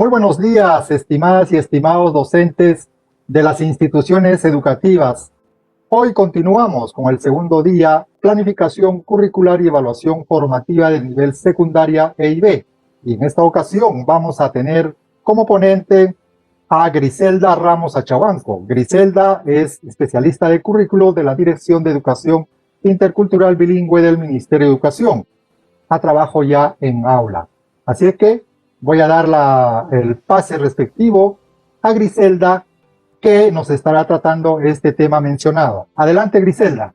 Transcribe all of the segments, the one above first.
Muy buenos días, estimadas y estimados docentes de las instituciones educativas. Hoy continuamos con el segundo día, planificación curricular y evaluación formativa de nivel secundaria E y B. Y en esta ocasión vamos a tener como ponente a Griselda Ramos Achabanco. Griselda es especialista de currículo de la Dirección de Educación Intercultural Bilingüe del Ministerio de Educación. A trabajo ya en aula. Así es que voy a dar el pase respectivo a Griselda, que nos estará tratando este tema mencionado. Adelante, Griselda.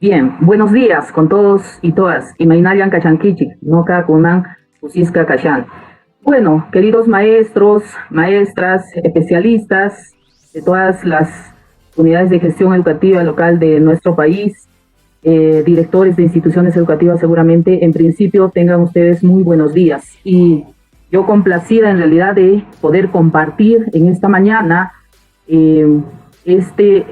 Bien, buenos días con todos y todas. Imainarian Kachankichi, Noka Kunan Usiska Kachan. Bueno, queridos maestros, maestras, especialistas de todas las unidades de gestión educativa local de nuestro país, directores de instituciones educativas, seguramente en principio tengan ustedes muy buenos días. Y yo complacida en realidad de poder compartir en esta mañana este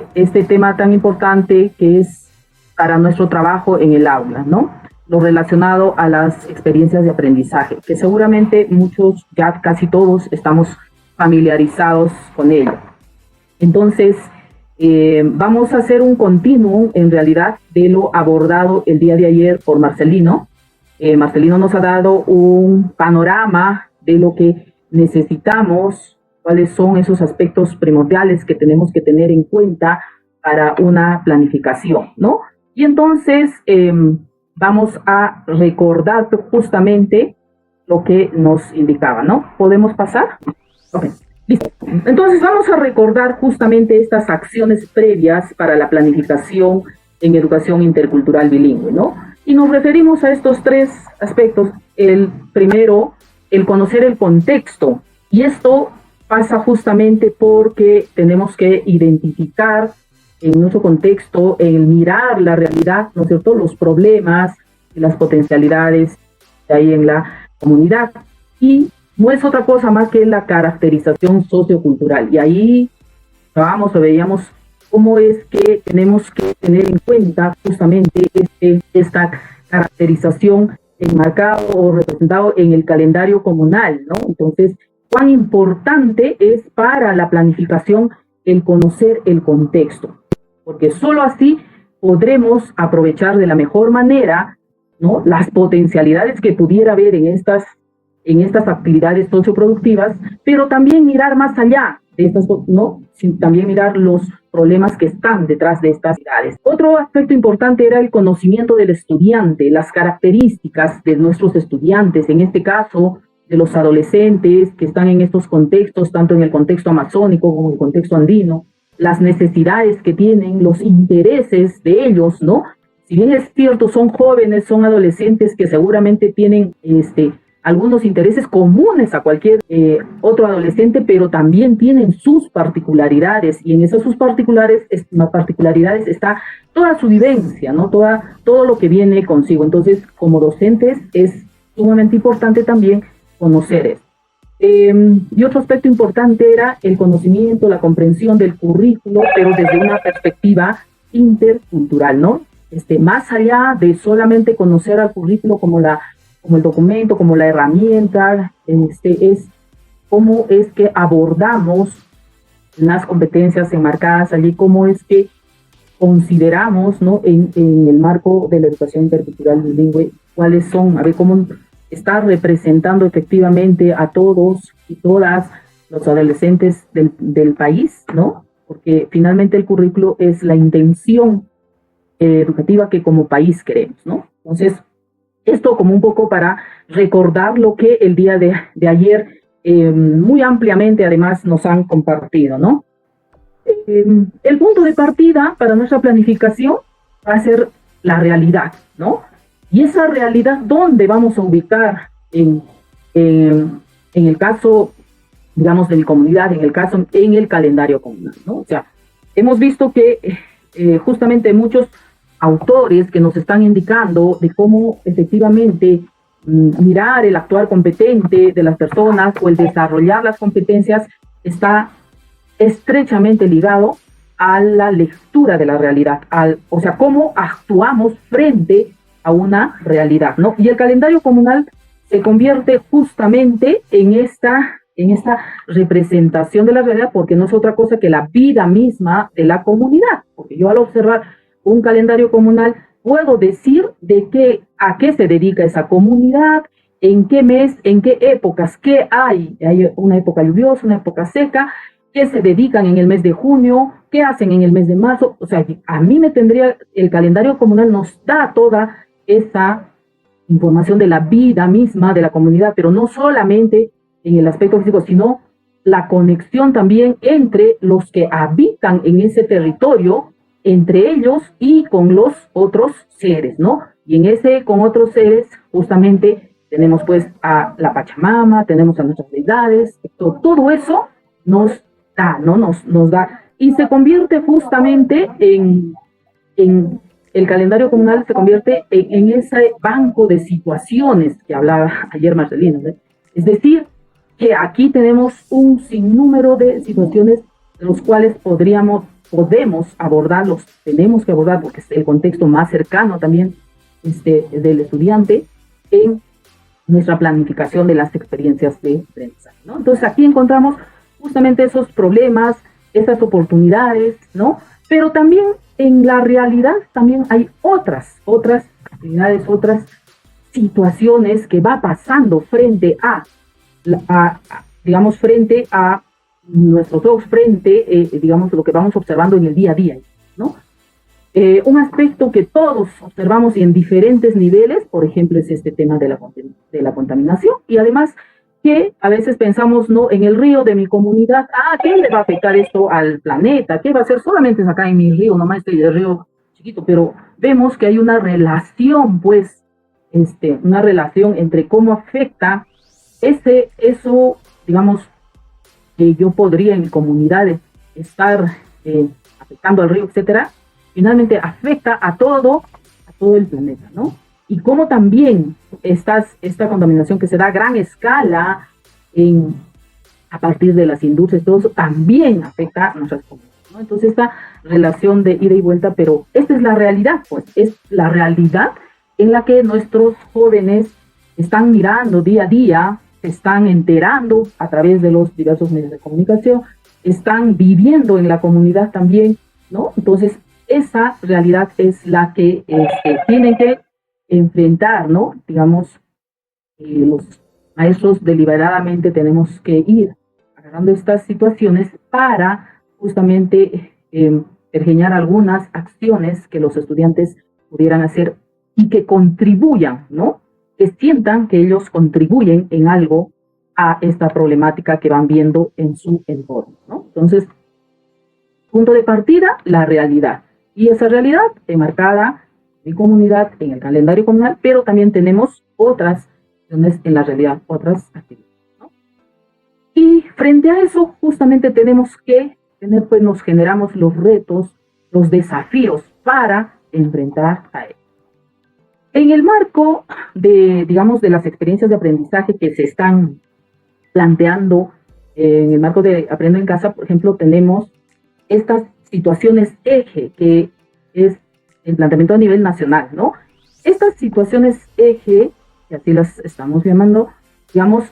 tema tan importante que es para nuestro trabajo en el aula, ¿no? Lo relacionado a las experiencias de aprendizaje, que seguramente muchos, ya casi todos, estamos familiarizados con ello. Entonces, vamos a hacer un continuum, en realidad, de lo abordado el día de ayer por Marcelino. Marcelino nos ha dado un panorama de lo que necesitamos, cuáles son esos aspectos primordiales que tenemos que tener en cuenta para una planificación, ¿no? Y entonces vamos a recordar justamente lo que nos indicaba, ¿no? ¿Podemos pasar? Ok, listo. Entonces vamos a recordar justamente estas acciones previas para la planificación en educación intercultural bilingüe, ¿no? Y nos referimos a estos tres aspectos. El primero, el conocer el contexto. Y esto pasa justamente porque tenemos que identificar en nuestro contexto, el mirar la realidad, ¿no es cierto?, los problemas y las potencialidades que hay en la comunidad. Y no es otra cosa más que la caracterización sociocultural. Y ahí veíamos cómo es que tenemos que tener en cuenta justamente esta caracterización enmarcado o representado en el calendario comunal, ¿no? Entonces, cuán importante es para la planificación el conocer el contexto, porque solo así podremos aprovechar de la mejor manera, ¿no?, las potencialidades que pudiera haber en estas actividades socioproductivas, pero también mirar más allá de estas, ¿no?, también mirar los problemas que están detrás de estas actividades. Otro aspecto importante era el conocimiento del estudiante, las características de nuestros estudiantes, en este caso de los adolescentes que están en estos contextos, tanto en el contexto amazónico como en el contexto andino, las necesidades que tienen, los intereses de ellos, ¿no? Si bien es cierto, son jóvenes, son adolescentes que seguramente tienen algunos intereses comunes a cualquier otro adolescente, pero también tienen sus particularidades, y en esas sus particularidades está toda su vivencia, ¿no? Todo lo que viene consigo. Entonces, como docentes, es sumamente importante también conocer esto. Y otro aspecto importante era el conocimiento, la comprensión del currículo, pero desde una perspectiva intercultural, ¿no? Más allá de solamente conocer al currículo como el documento, como la herramienta, es cómo es que abordamos las competencias enmarcadas allí, cómo es que consideramos, ¿no?, en el marco de la educación intercultural bilingüe, cuáles son, a ver, cómo está representando efectivamente a todos y todas los adolescentes del país, ¿no? Porque finalmente el currículo es la intención educativa que como país queremos, ¿no? Entonces, esto como un poco para recordar lo que el día de ayer muy ampliamente además nos han compartido, ¿no? El punto de partida para nuestra planificación va a ser la realidad, ¿no? Y esa realidad, ¿dónde vamos a ubicar en el caso, digamos, de mi comunidad, en el calendario comunal, ¿no? O sea, hemos visto que justamente muchos autores que nos están indicando de cómo efectivamente mirar el actuar competente de las personas o el desarrollar las competencias está estrechamente ligado a la lectura de la realidad, o sea, cómo actuamos frente a una realidad, ¿no? Y el calendario comunal se convierte justamente en esta representación de la realidad, porque no es otra cosa que la vida misma de la comunidad. Porque yo al observar un calendario comunal puedo decir a qué se dedica esa comunidad, en qué mes, en qué épocas, qué hay una época lluviosa, una época seca, qué se dedican en el mes de junio, qué hacen en el mes de marzo. O sea, a mí el calendario comunal nos da toda esa información de la vida misma de la comunidad, pero no solamente en el aspecto físico, sino la conexión también entre los que habitan en ese territorio, entre ellos y con los otros seres, ¿no? Y con otros seres, justamente, tenemos pues a la Pachamama, tenemos a nuestras deidades, todo eso nos da, ¿no? Nos da, y se convierte justamente en el calendario comunal se convierte en ese banco de situaciones que hablaba ayer Marcelino, ¿no? Es decir, que aquí tenemos un sinnúmero de situaciones de los cuales podemos abordarlos, tenemos que abordar porque es el contexto más cercano también del estudiante en nuestra planificación de las experiencias de aprendizaje, ¿no? Entonces aquí encontramos justamente esos problemas, esas oportunidades, ¿no? Pero también en la realidad también hay otras actividades, otras situaciones que va pasando frente a nuestros ojos, digamos, lo que vamos observando en el día a día, ¿no? Un aspecto que todos observamos y en diferentes niveles, por ejemplo, es este tema de la contaminación, y además que a veces pensamos, ¿no?, en el río de mi comunidad, ¿qué le va a afectar esto al planeta? ¿Qué va a hacer? Solamente es acá en mi río, nomás el río chiquito, pero vemos que hay una relación, pues, una relación entre cómo afecta eso, digamos, que yo podría en mi comunidad estar afectando al río, etcétera, finalmente afecta a todo el planeta, ¿no? Y cómo también esta contaminación que se da a gran escala a partir de las industrias, todo eso también afecta a nuestras comunidades, ¿no? Entonces esta relación de ida y vuelta, pero esta es la realidad, pues, es la realidad en la que nuestros jóvenes están mirando día a día, se están enterando a través de los diversos medios de comunicación, están viviendo en la comunidad también, ¿no? Entonces esa realidad es la que tienen que enfrentar, ¿no? Digamos, los maestros deliberadamente tenemos que ir agarrando estas situaciones para justamente pergeñar algunas acciones que los estudiantes pudieran hacer y que contribuyan, ¿no? Que sientan que ellos contribuyen en algo a esta problemática que van viendo en su entorno, ¿no? Entonces, punto de partida, la realidad. Y esa realidad enmarcada en mi comunidad, en el calendario comunal, pero también tenemos otras en la realidad, otras actividades, ¿no? Y frente a eso, justamente tenemos que pues nos generamos los retos, los desafíos para enfrentar a él. En el marco digamos, de las experiencias de aprendizaje que se están planteando, en el marco de Aprendo en Casa, por ejemplo, tenemos estas situaciones eje, que es el planteamiento a nivel nacional, ¿no? Estas situaciones eje, y así las estamos llamando, digamos,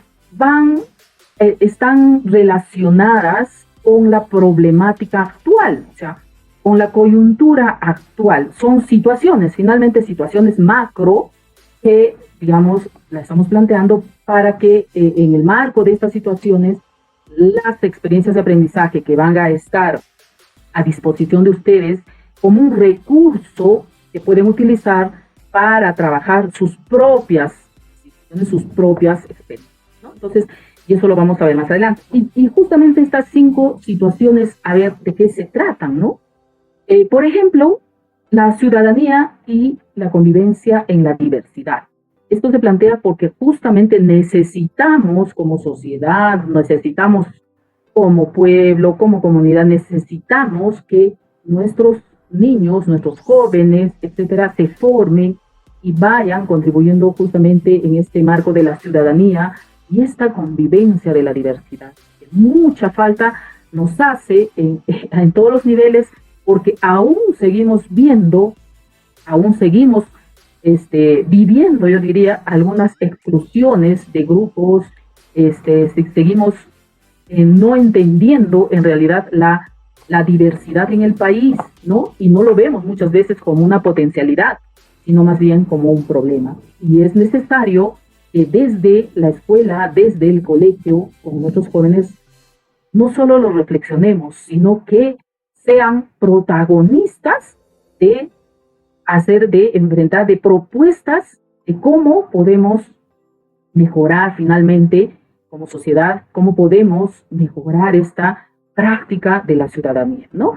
están relacionadas con la problemática actual, o sea, con la coyuntura actual. Son finalmente situaciones macro que, digamos, la estamos planteando para que en el marco de estas situaciones, las experiencias de aprendizaje que van a estar a disposición de ustedes como un recurso que pueden utilizar para trabajar sus propias experiencias, ¿no? Entonces, y eso lo vamos a ver más adelante. Y justamente estas 5 situaciones, a ver de qué se tratan, ¿no? Por ejemplo, la ciudadanía y la convivencia en la diversidad. Esto se plantea porque justamente necesitamos como sociedad, necesitamos como pueblo, como comunidad, necesitamos que nuestros niños, nuestros jóvenes, etcétera, se formen y vayan contribuyendo justamente en este marco de la ciudadanía y esta convivencia de la diversidad. Mucha falta nos hace en todos los niveles, porque aún seguimos viviendo, yo diría, algunas exclusiones de grupos, seguimos no entendiendo en realidad la diversidad en el país, ¿no? Y no lo vemos muchas veces como una potencialidad, sino más bien como un problema. Y es necesario que desde la escuela, desde el colegio, con nuestros jóvenes, no solo lo reflexionemos, sino que sean protagonistas de enfrentar, de propuestas de cómo podemos mejorar finalmente como sociedad, cómo podemos mejorar esta práctica de la ciudadanía, ¿no?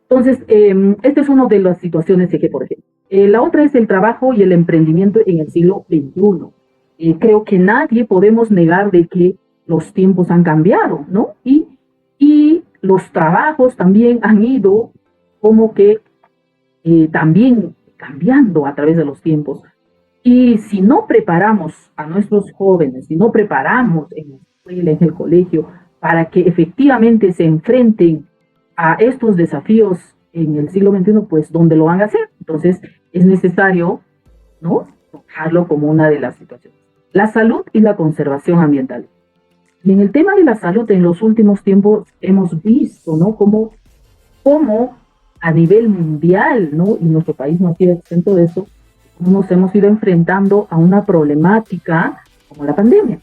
Entonces, esta es una de las situaciones que, por ejemplo. La otra es el trabajo y el emprendimiento en el siglo XXI. Creo que nadie podemos negar de que los tiempos han cambiado, ¿no? Y los trabajos también han ido como que también cambiando a través de los tiempos. Y si no preparamos a nuestros jóvenes, si no preparamos en la escuela, en el colegio, para que efectivamente se enfrenten a estos desafíos en el siglo XXI, pues ¿dónde lo van a hacer? Entonces es necesario, ¿no?, tomarlo como una de las situaciones. La salud y la conservación ambiental. Y en el tema de la salud, en los últimos tiempos hemos visto, ¿no?, cómo a nivel mundial, ¿no?, y nuestro país no ha sido exento de eso, cómo nos hemos ido enfrentando a una problemática como la pandemia.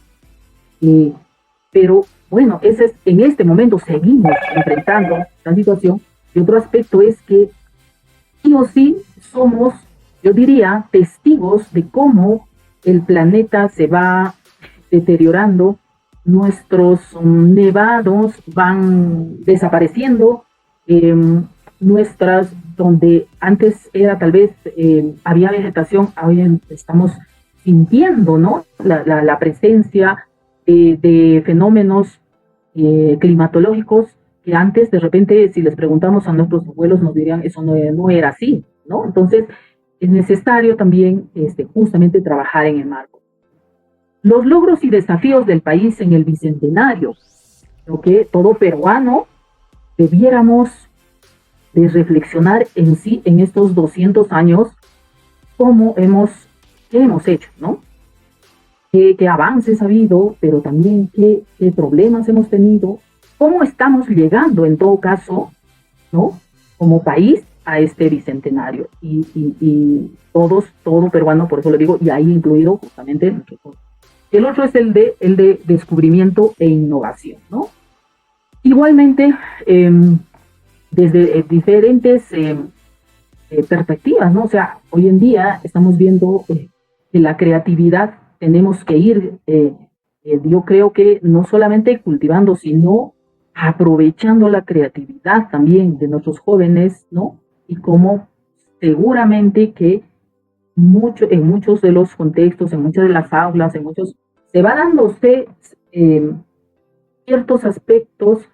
Pero bueno, en este momento seguimos enfrentando esta situación. Y otro aspecto es que sí o sí somos, yo diría, testigos de cómo el planeta se va deteriorando, nuestros nevados van desapareciendo, donde antes era tal vez, había vegetación, hoy estamos sintiendo, ¿no?, la presencia de fenómenos climatológicos que antes, de repente, si les preguntamos a nuestros abuelos, nos dirían, eso no era así, ¿no? Entonces, es necesario también justamente trabajar en el marco. Los logros y desafíos del país en el Bicentenario. Creo que todo peruano debiéramos de reflexionar en sí, en estos 200 años, qué hemos hecho, ¿no? Qué avances ha habido, pero también qué problemas hemos tenido, cómo estamos llegando en todo caso, ¿no?, como país a este bicentenario. Y todo peruano, por eso lo digo, y ahí incluido justamente nosotros. El otro es el de descubrimiento e innovación, ¿no? Igualmente, desde diferentes perspectivas, ¿no? O sea, hoy en día estamos viendo que la creatividad tenemos que ir, yo creo que no solamente cultivando, sino aprovechando la creatividad también de nuestros jóvenes, ¿no? Y como seguramente que en muchos de los contextos, en muchas de las aulas, se va dándose ciertos aspectos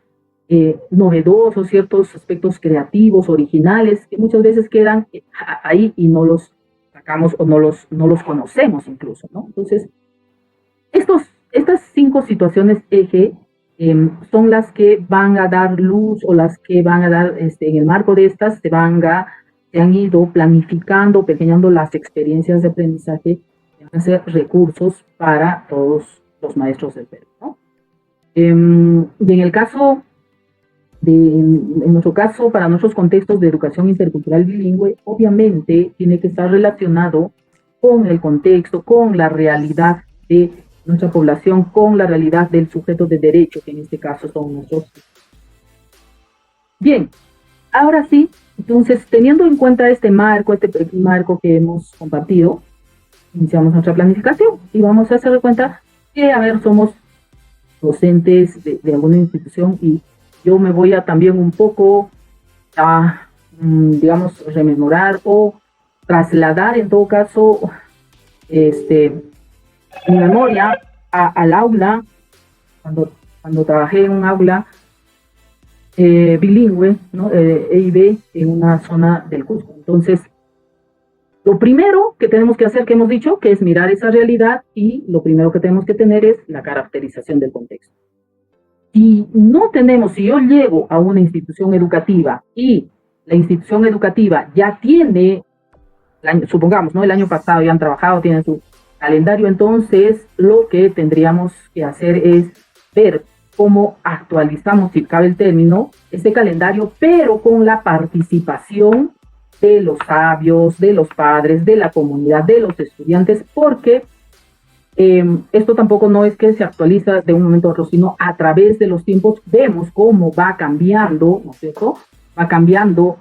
novedosos, ciertos aspectos creativos, originales, que muchas veces quedan ahí y no los sacamos o no los conocemos incluso, ¿no? Entonces, estas 5 situaciones eje son las que van a dar luz, o las que van a dar, en el marco de estas, se han ido planificando, pequeñando las experiencias de aprendizaje, que van a ser recursos para todos los maestros del Perú, ¿no? Y en nuestro caso, para nuestros contextos de educación intercultural bilingüe, obviamente tiene que estar relacionado con el contexto, con la realidad de nuestra población, con la realidad del sujeto de derecho, que en este caso son nosotros. Bien, ahora sí, entonces, teniendo en cuenta este marco que hemos compartido, iniciamos nuestra planificación y vamos a hacer de cuenta que, somos docentes de alguna institución, y yo me voy a también un poco digamos, rememorar o trasladar en todo caso mi memoria al aula, cuando trabajé en un aula bilingüe, ¿no?, EIB, en una zona del Cusco. Entonces, lo primero que tenemos que hacer, que hemos dicho, que es mirar esa realidad, y lo primero que tenemos que tener es la caracterización del contexto. Si yo llego a una institución educativa y la institución educativa ya tiene supongamos, ¿no? El año pasado ya han trabajado, tienen su calendario, entonces lo que tendríamos que hacer es ver cómo actualizamos, si cabe el término, este calendario, pero con la participación de los sabios, de los padres, de la comunidad, de los estudiantes, porque esto tampoco no es que se actualiza de un momento a otro, sino a través de los tiempos vemos cómo va cambiando, ¿no es cierto? Va cambiando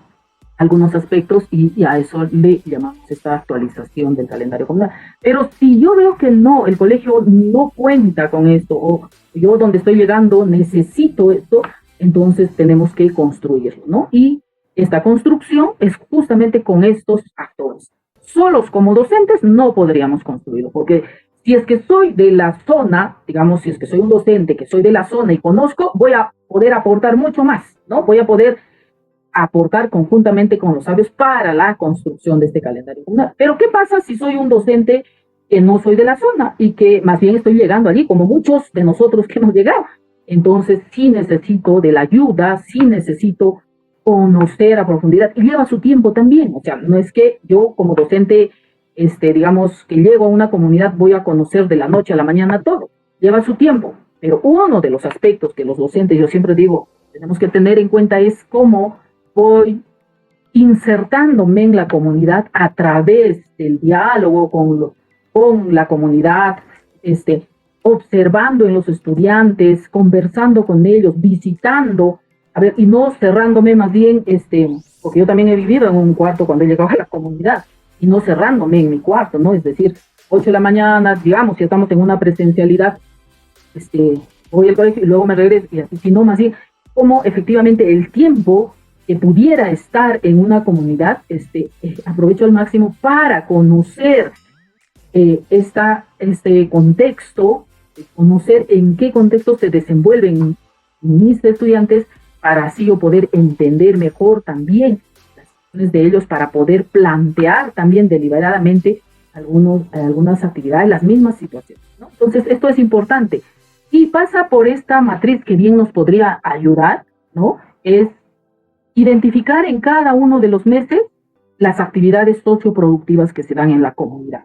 algunos aspectos y a eso le llamamos esta actualización del calendario comunal. Pero si yo veo que no, el colegio no cuenta con esto, o yo donde estoy llegando necesito esto, entonces tenemos que construirlo, ¿no? Y esta construcción es justamente con estos actores. Solos como docentes no podríamos construirlo, porque si es que soy de la zona, digamos, si es que soy un docente que soy de la zona y conozco, voy a poder aportar mucho más, ¿no? Voy a poder aportar conjuntamente con los sabios para la construcción de este calendario comunal. Pero ¿qué pasa si soy un docente que no soy de la zona y que más bien estoy llegando allí, como muchos de nosotros que hemos llegado? Entonces sí necesito de la ayuda, sí necesito conocer a profundidad, y lleva su tiempo también. O sea, no es que yo como docente, digamos, que llego a una comunidad, voy a conocer de la noche a la mañana todo. Lleva su tiempo. Pero uno de los aspectos que los docentes, yo siempre digo, tenemos que tener en cuenta es cómo voy insertándome en la comunidad a través del diálogo con la comunidad, observando en los estudiantes, conversando con ellos, visitando, a ver, y no cerrándome más bien, porque yo también he vivido en un cuarto cuando he llegado a la comunidad, y no cerrándome en mi cuarto, ¿no? Es decir, 8 de la mañana, digamos, si estamos en una presencialidad, voy al colegio y luego me regreso, y así, sino más bien, como efectivamente el tiempo que pudiera estar en una comunidad, aprovecho al máximo para conocer este contexto, conocer en qué contexto se desenvuelven mis estudiantes, para así yo poder entender mejor también las acciones de ellos, para poder plantear también deliberadamente algunas actividades, las mismas situaciones, ¿no? Entonces, esto es importante. Y pasa por esta matriz que bien nos podría ayudar, ¿no? Es identificar en cada uno de los meses las actividades socioproductivas que se dan en la comunidad.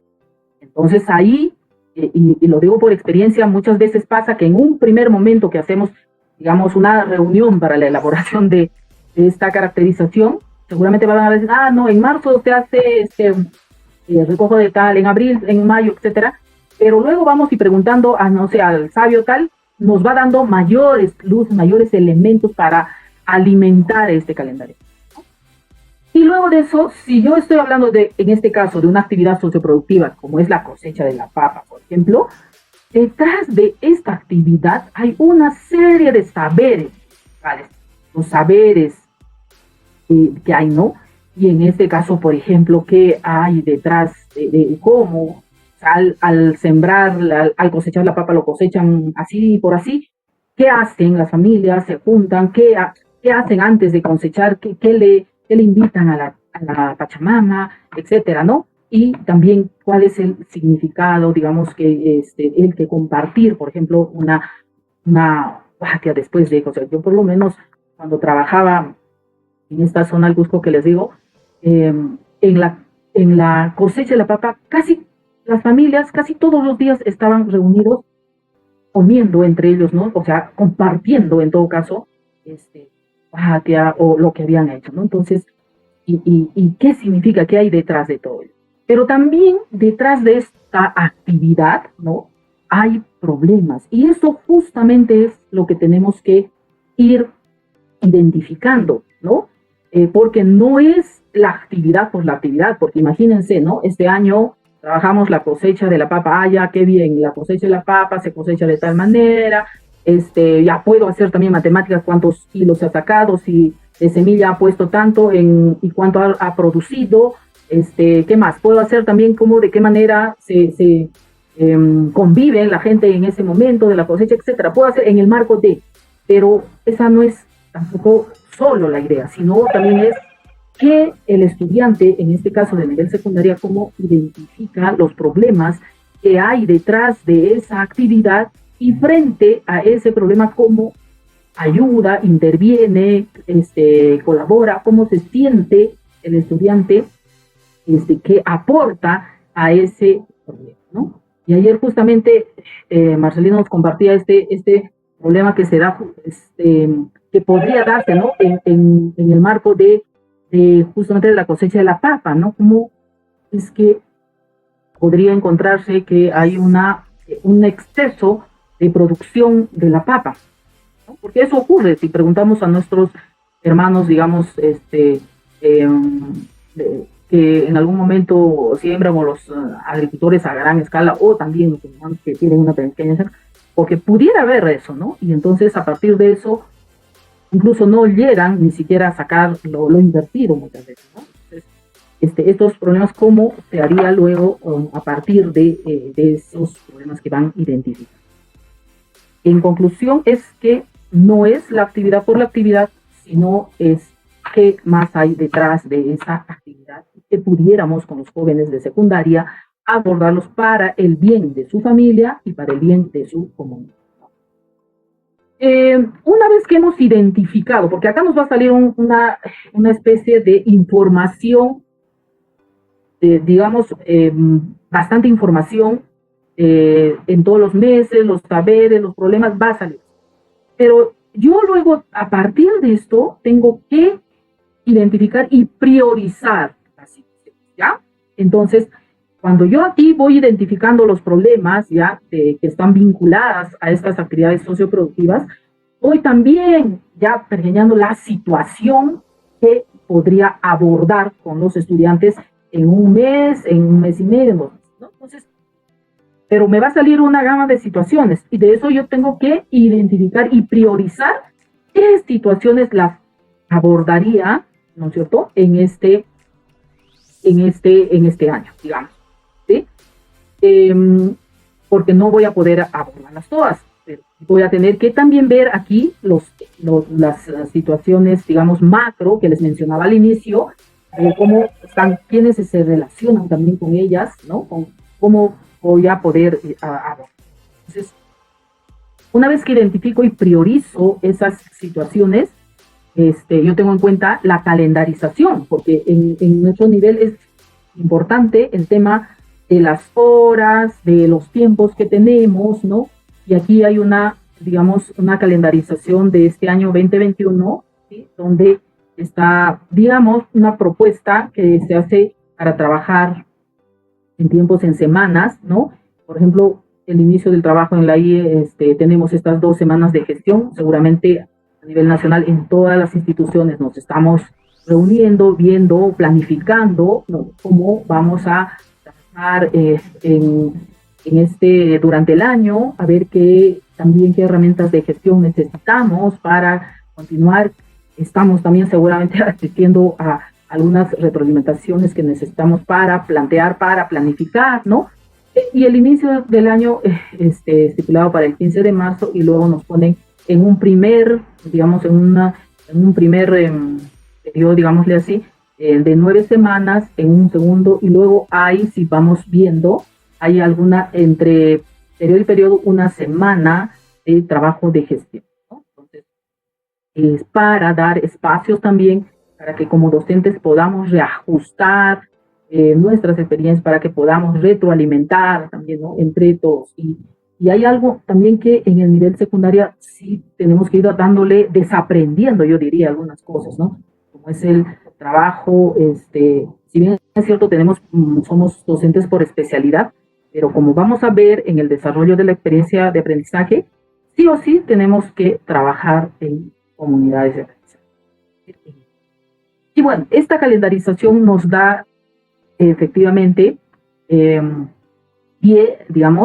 Entonces ahí, y lo digo por experiencia, muchas veces pasa que en un primer momento que hacemos, digamos, una reunión para la elaboración de esta caracterización, seguramente van a decir, no, en marzo se hace recojo de tal, en abril, en mayo, etcétera. Pero luego vamos y preguntando no sé, al sabio tal, nos va dando mayores luces, mayores elementos para alimentar este calendario. Y luego de eso, si yo estoy hablando en este caso, de una actividad socioproductiva, como es la cosecha de la papa, por ejemplo, detrás de esta actividad hay una serie de saberes, ¿vale? Los saberes que hay, ¿no? Y en este caso, por ejemplo, ¿qué hay detrás de cómo al sembrar, al cosechar la papa, lo cosechan así por así? ¿Qué hacen las familias? ¿Se juntan? ¿Qué hacen antes de cosechar? ¿Qué le invitan a la Pachamama, etcétera, ¿no? Y también cuál es el significado, digamos, que el que compartir, por ejemplo, una patria después de, o sea, yo por lo menos cuando trabajaba en esta zona del Cusco que les digo, en la cosecha de la papa, casi las familias, casi todos los días estaban reunidos comiendo entre ellos, ¿no? O sea, compartiendo en todo caso, patria o lo que habían hecho, ¿no? Entonces, ¿y qué significa? ¿Qué hay detrás de todo ello? Pero también detrás de esta actividad, ¿no? Hay problemas. Y eso justamente es lo que tenemos que ir identificando, ¿no? Porque no es la actividad por la actividad, porque imagínense, ¿no? Este año trabajamos la cosecha de la papa, ya qué bien, la cosecha de la papa se cosecha de tal manera, ya puedo hacer también matemáticas, cuántos kilos se ha sacado, si de semilla ha puesto tanto y cuánto ha producido, ¿qué más? Puedo hacer también cómo, de qué manera se convive la gente en ese momento de la cosecha, etcétera. Puedo hacer en el marco de, pero esa no es tampoco solo la idea, sino también es que el estudiante, en este caso de nivel secundaria, cómo identifica los problemas que hay detrás de esa actividad y frente a ese problema cómo ayuda, interviene, colabora, cómo se siente el estudiante que aporta a ese problema, ¿no? Y ayer justamente Marcelino nos compartía este problema que se da, que podría darse, ¿no? En el marco de justamente de la cosecha de la papa, ¿no? Cómo es que podría encontrarse que hay un exceso de producción de la papa, ¿no? Porque eso ocurre si preguntamos a nuestros hermanos, digamos, que en algún momento siembran, o los agricultores a gran escala, o también los hermanos que tienen una pequeña escala, porque pudiera haber eso, ¿no? Y entonces a partir de eso incluso no llegan ni siquiera a sacar lo invertido muchas veces, ¿no? Entonces, estos problemas, ¿cómo se haría luego a partir de esos problemas que van identificando? En conclusión, es que no es la actividad por la actividad, sino es qué más hay detrás de esa actividad que pudiéramos con los jóvenes de secundaria abordarlos para el bien de su familia y para el bien de su comunidad. Una vez que hemos identificado, porque acá nos va a salir una especie de información, digamos, bastante información en todos los meses, los saberes, los problemas, va a salir. Pero yo luego, a partir de esto, tengo que identificar y priorizar las situaciones, ¿ya? Entonces, cuando yo aquí voy identificando los problemas, ya, que están vinculadas a estas actividades socioproductivas, voy también ya pergeñando la situación que podría abordar con los estudiantes en un mes y medio, ¿no? Entonces, pero me va a salir una gama de situaciones y de eso yo tengo que identificar y priorizar qué situaciones las abordaría, ¿no es cierto?, en este año, digamos, ¿sí? Porque no voy a poder abordarlas todas. Voy a tener que también ver aquí las situaciones, digamos, macro que les mencionaba al inicio, cómo están, quiénes se relacionan también con ellas, ¿no? Con cómo voy a poder abordar. Entonces, una vez que identifico y priorizo esas situaciones, yo tengo en cuenta la calendarización, porque en nuestro nivel es importante el tema de las horas, de los tiempos que tenemos, ¿no? Y aquí hay una calendarización de este año 2021, ¿sí?, donde está, digamos, una propuesta que se hace para trabajar en tiempos, en semanas, ¿no? Por ejemplo, el inicio del trabajo en la IE, tenemos estas 2 semanas de gestión. Seguramente a nivel nacional en todas las instituciones nos estamos reuniendo, viendo, planificando, ¿no?, cómo vamos a trabajar durante el año, a ver qué herramientas de gestión necesitamos para continuar. Estamos también seguramente asistiendo a algunas retroalimentaciones que necesitamos para plantear, para planificar, ¿no? Y el inicio del año estipulado para el 15 de marzo, y luego nos ponen en un primer, digamos, periodo, digámosle así, de 9 semanas, en un segundo, y luego hay, si vamos viendo, hay alguna, entre periodo y periodo, una semana de trabajo de gestión, ¿no? Entonces, es para dar espacios también para que como docentes podamos reajustar nuestras experiencias, para que podamos retroalimentar también, ¿no?, entre todos. Y hay algo también que en el nivel secundaria sí tenemos que ir desaprendiendo, yo diría, algunas cosas, ¿no? Como es el trabajo, si bien es cierto, somos docentes por especialidad, pero como vamos a ver en el desarrollo de la experiencia de aprendizaje, sí o sí tenemos que trabajar en comunidades de aprendizaje. Y bueno, esta calendarización nos da efectivamente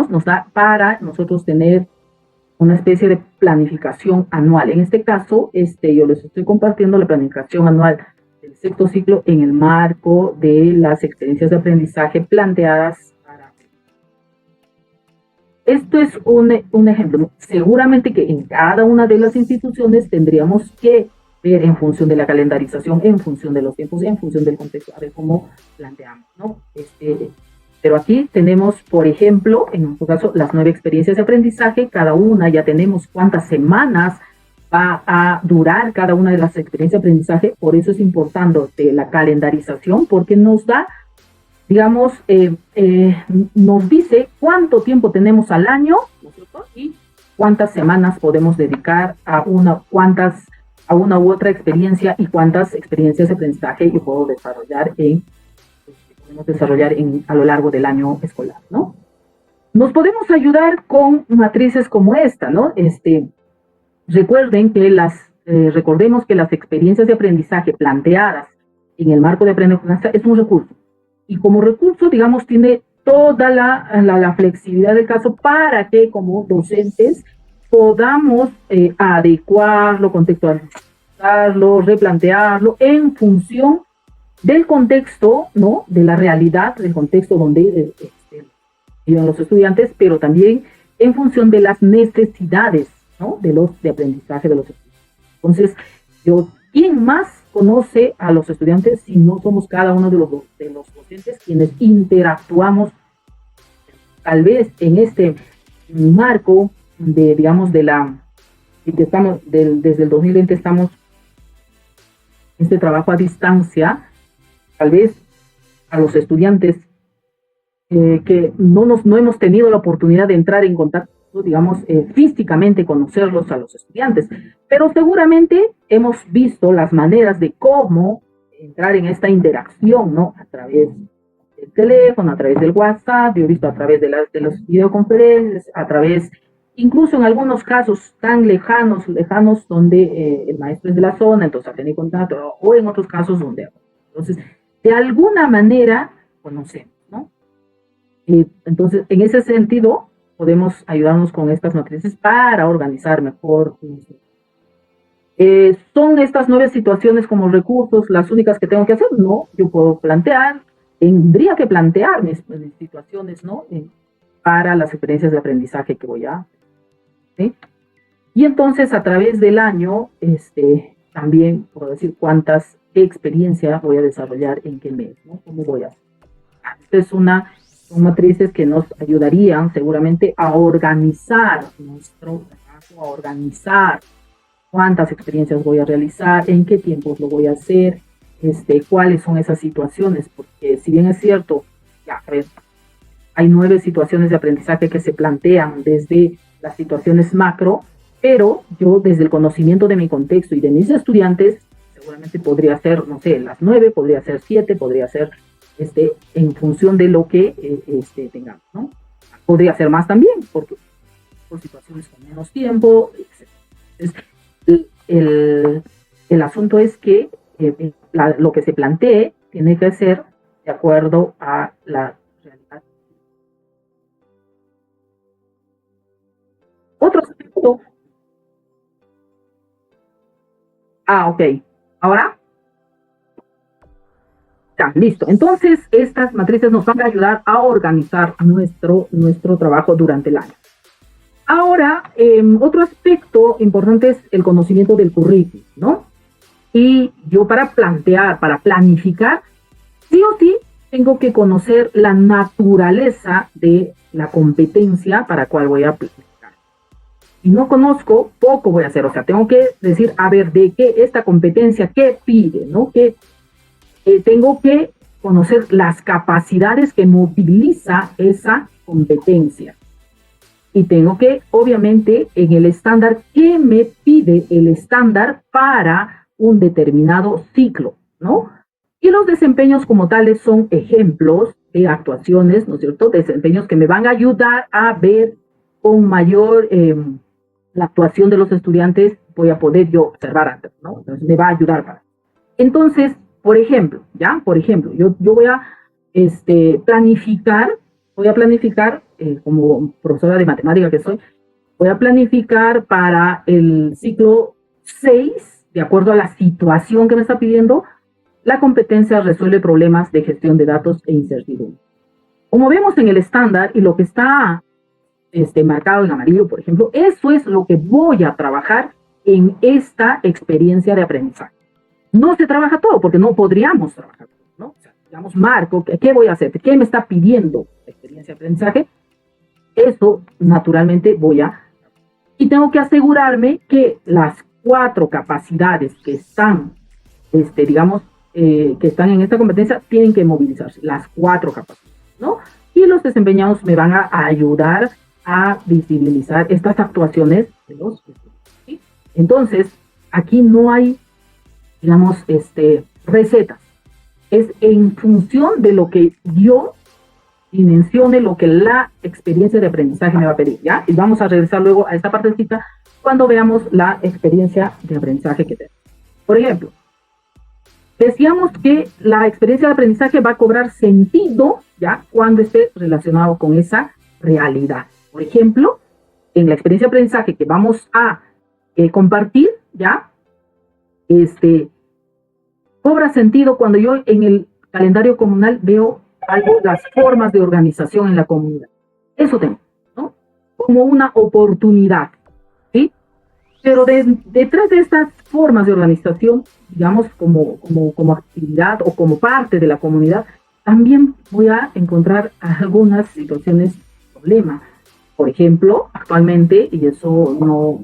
nos da para nosotros tener una especie de planificación anual. En este caso, yo les estoy compartiendo la planificación anual del 6º ciclo en el marco de las experiencias de aprendizaje planteadas para... Esto es un ejemplo. Seguramente que en cada una de las instituciones tendríamos que ver en función de la calendarización, en función de los tiempos, en función del contexto, a ver cómo planteamos, ¿no? Pero aquí tenemos, por ejemplo, en nuestro caso, las 9 experiencias de aprendizaje. Cada una ya tenemos cuántas semanas va a durar cada una de las experiencias de aprendizaje. Por eso es importante la calendarización, porque nos da digamos, nos dice cuánto tiempo tenemos al año, ¿no es cierto? Y cuántas semanas podemos dedicar a una u otra experiencia y cuántas experiencias de aprendizaje yo puedo desarrollar a lo largo del año escolar, ¿no? Nos podemos ayudar con matrices como esta, ¿no? Recordemos que las experiencias de aprendizaje planteadas en el marco de aprendizaje es un recurso. Y como recurso, digamos, tiene toda la flexibilidad del caso para que como docentes podamos adecuarlo, contextualizarlo, replantearlo en función del contexto, ¿no? De la realidad, del contexto donde viven los estudiantes, pero también en función de las necesidades, ¿no? De aprendizaje de los estudiantes. Entonces, ¿quién más conoce a los estudiantes si no somos cada uno de los docentes quienes interactuamos, tal vez en este marco desde el 2020 estamos en este trabajo a distancia, tal vez a los estudiantes que no hemos tenido la oportunidad de entrar en contacto, digamos, físicamente conocerlos a los estudiantes, pero seguramente hemos visto las maneras de cómo entrar en esta interacción, ¿no? A través del teléfono, a través del WhatsApp, yo he visto a través de las videoconferencias, a través, incluso en algunos casos tan lejanos, donde el maestro es de la zona, entonces ha tenido contacto, o en otros casos donde, entonces, de alguna manera, conocemos, ¿no? Entonces, en ese sentido, podemos ayudarnos con estas matrices para organizar mejor. ¿Son estas 9 situaciones como recursos las únicas que tengo que hacer? No, yo puedo tendría que plantear mis situaciones, ¿no? Para las experiencias de aprendizaje que voy a, ¿sí? Y entonces, a través del año, también puedo decir qué experiencia voy a desarrollar en qué mes, ¿no? ¿Cómo voy a hacer? Son matrices que nos ayudarían seguramente a organizar nuestro trabajo, a organizar cuántas experiencias voy a realizar, en qué tiempos lo voy a hacer, cuáles son esas situaciones, porque si bien es cierto, hay 9 situaciones de aprendizaje que se plantean desde las situaciones macro, pero yo desde el conocimiento de mi contexto y de mis estudiantes, seguramente podría ser, no sé, las 9, podría ser 7, podría ser en función de lo que tengamos, ¿no? Podría ser más también, por situaciones con menos tiempo, etc. Entonces, el asunto es que lo que se plantee tiene que ser de acuerdo a la realidad. Otro aspecto. Ok. Ahora. Ya, listo. Entonces, estas matrices nos van a ayudar a organizar nuestro trabajo durante el año. Ahora, otro aspecto importante es el conocimiento del currículum, ¿no? Y yo para planificar, sí o sí, tengo que conocer la naturaleza de la competencia para la cual voy a planificar. Si no conozco, poco voy a hacer. O sea, tengo que decir, a ver, de qué esta competencia, qué pide, ¿no? Tengo que conocer las capacidades que moviliza esa competencia. Y tengo que, obviamente, en el estándar, ¿qué me pide el estándar para un determinado ciclo, ¿no? Y los desempeños como tales son ejemplos de actuaciones, ¿no es cierto? Desempeños que me van a ayudar a ver con mayor la actuación de los estudiantes, voy a poder yo observar antes, ¿no? Entonces me va a ayudar. Entonces, por ejemplo, yo voy a planificar, como profesora de matemática que soy, voy a planificar para el ciclo 6, de acuerdo a la situación que me está pidiendo, la competencia resuelve problemas de gestión de datos e incertidumbre. Como vemos en el estándar y lo que está marcado en amarillo, por ejemplo, eso es lo que voy a trabajar en esta experiencia de aprendizaje. No se trabaja todo, porque no podríamos trabajar todo, ¿no? O sea, digamos, marco, ¿qué voy a hacer? ¿Qué me está pidiendo la experiencia de aprendizaje? Eso, naturalmente, y tengo que asegurarme que las 4 capacidades que están, digamos, que están en esta competencia tienen que movilizarse, las 4 capacidades, ¿no? Y los desempeñados me van a ayudar a visibilizar estas actuaciones de los estudiantes, ¿sí? Entonces, aquí no hay, digamos, recetas. Es en función de lo que yo dimensione, lo que la experiencia de aprendizaje me va a pedir, ¿ya? Y vamos a regresar luego a esta partecita cuando veamos la experiencia de aprendizaje que tenemos. Por ejemplo, decíamos que la experiencia de aprendizaje va a cobrar sentido, ¿ya? Cuando esté relacionado con esa realidad. Por ejemplo, en la experiencia de aprendizaje que vamos a compartir, ¿ya? Cobra sentido cuando yo en el calendario comunal veo algo, las formas de organización en la comunidad. Eso tengo, ¿no? Como una oportunidad, ¿sí? Pero detrás de estas formas de organización, digamos, como actividad o como parte de la comunidad, también voy a encontrar algunas situaciones de problema. Por ejemplo, actualmente, y eso no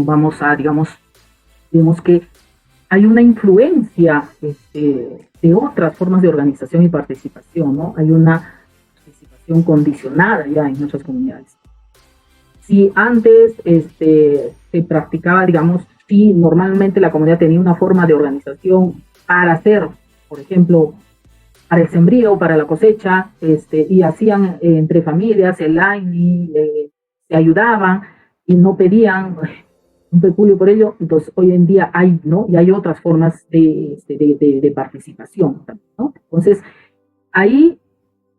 vamos a, digamos que hay una influencia de otras formas de organización y participación, ¿no? Hay una participación condicionada ya en nuestras comunidades. Si antes se practicaba, digamos, si normalmente la comunidad tenía una forma de organización para hacer, por ejemplo, para el sembrío, para la cosecha, y hacían entre familias el line, se ayudaban y no pedían un peculio por ello, entonces hoy en día hay, ¿no? Y hay otras formas de participación, ¿no? Entonces, ahí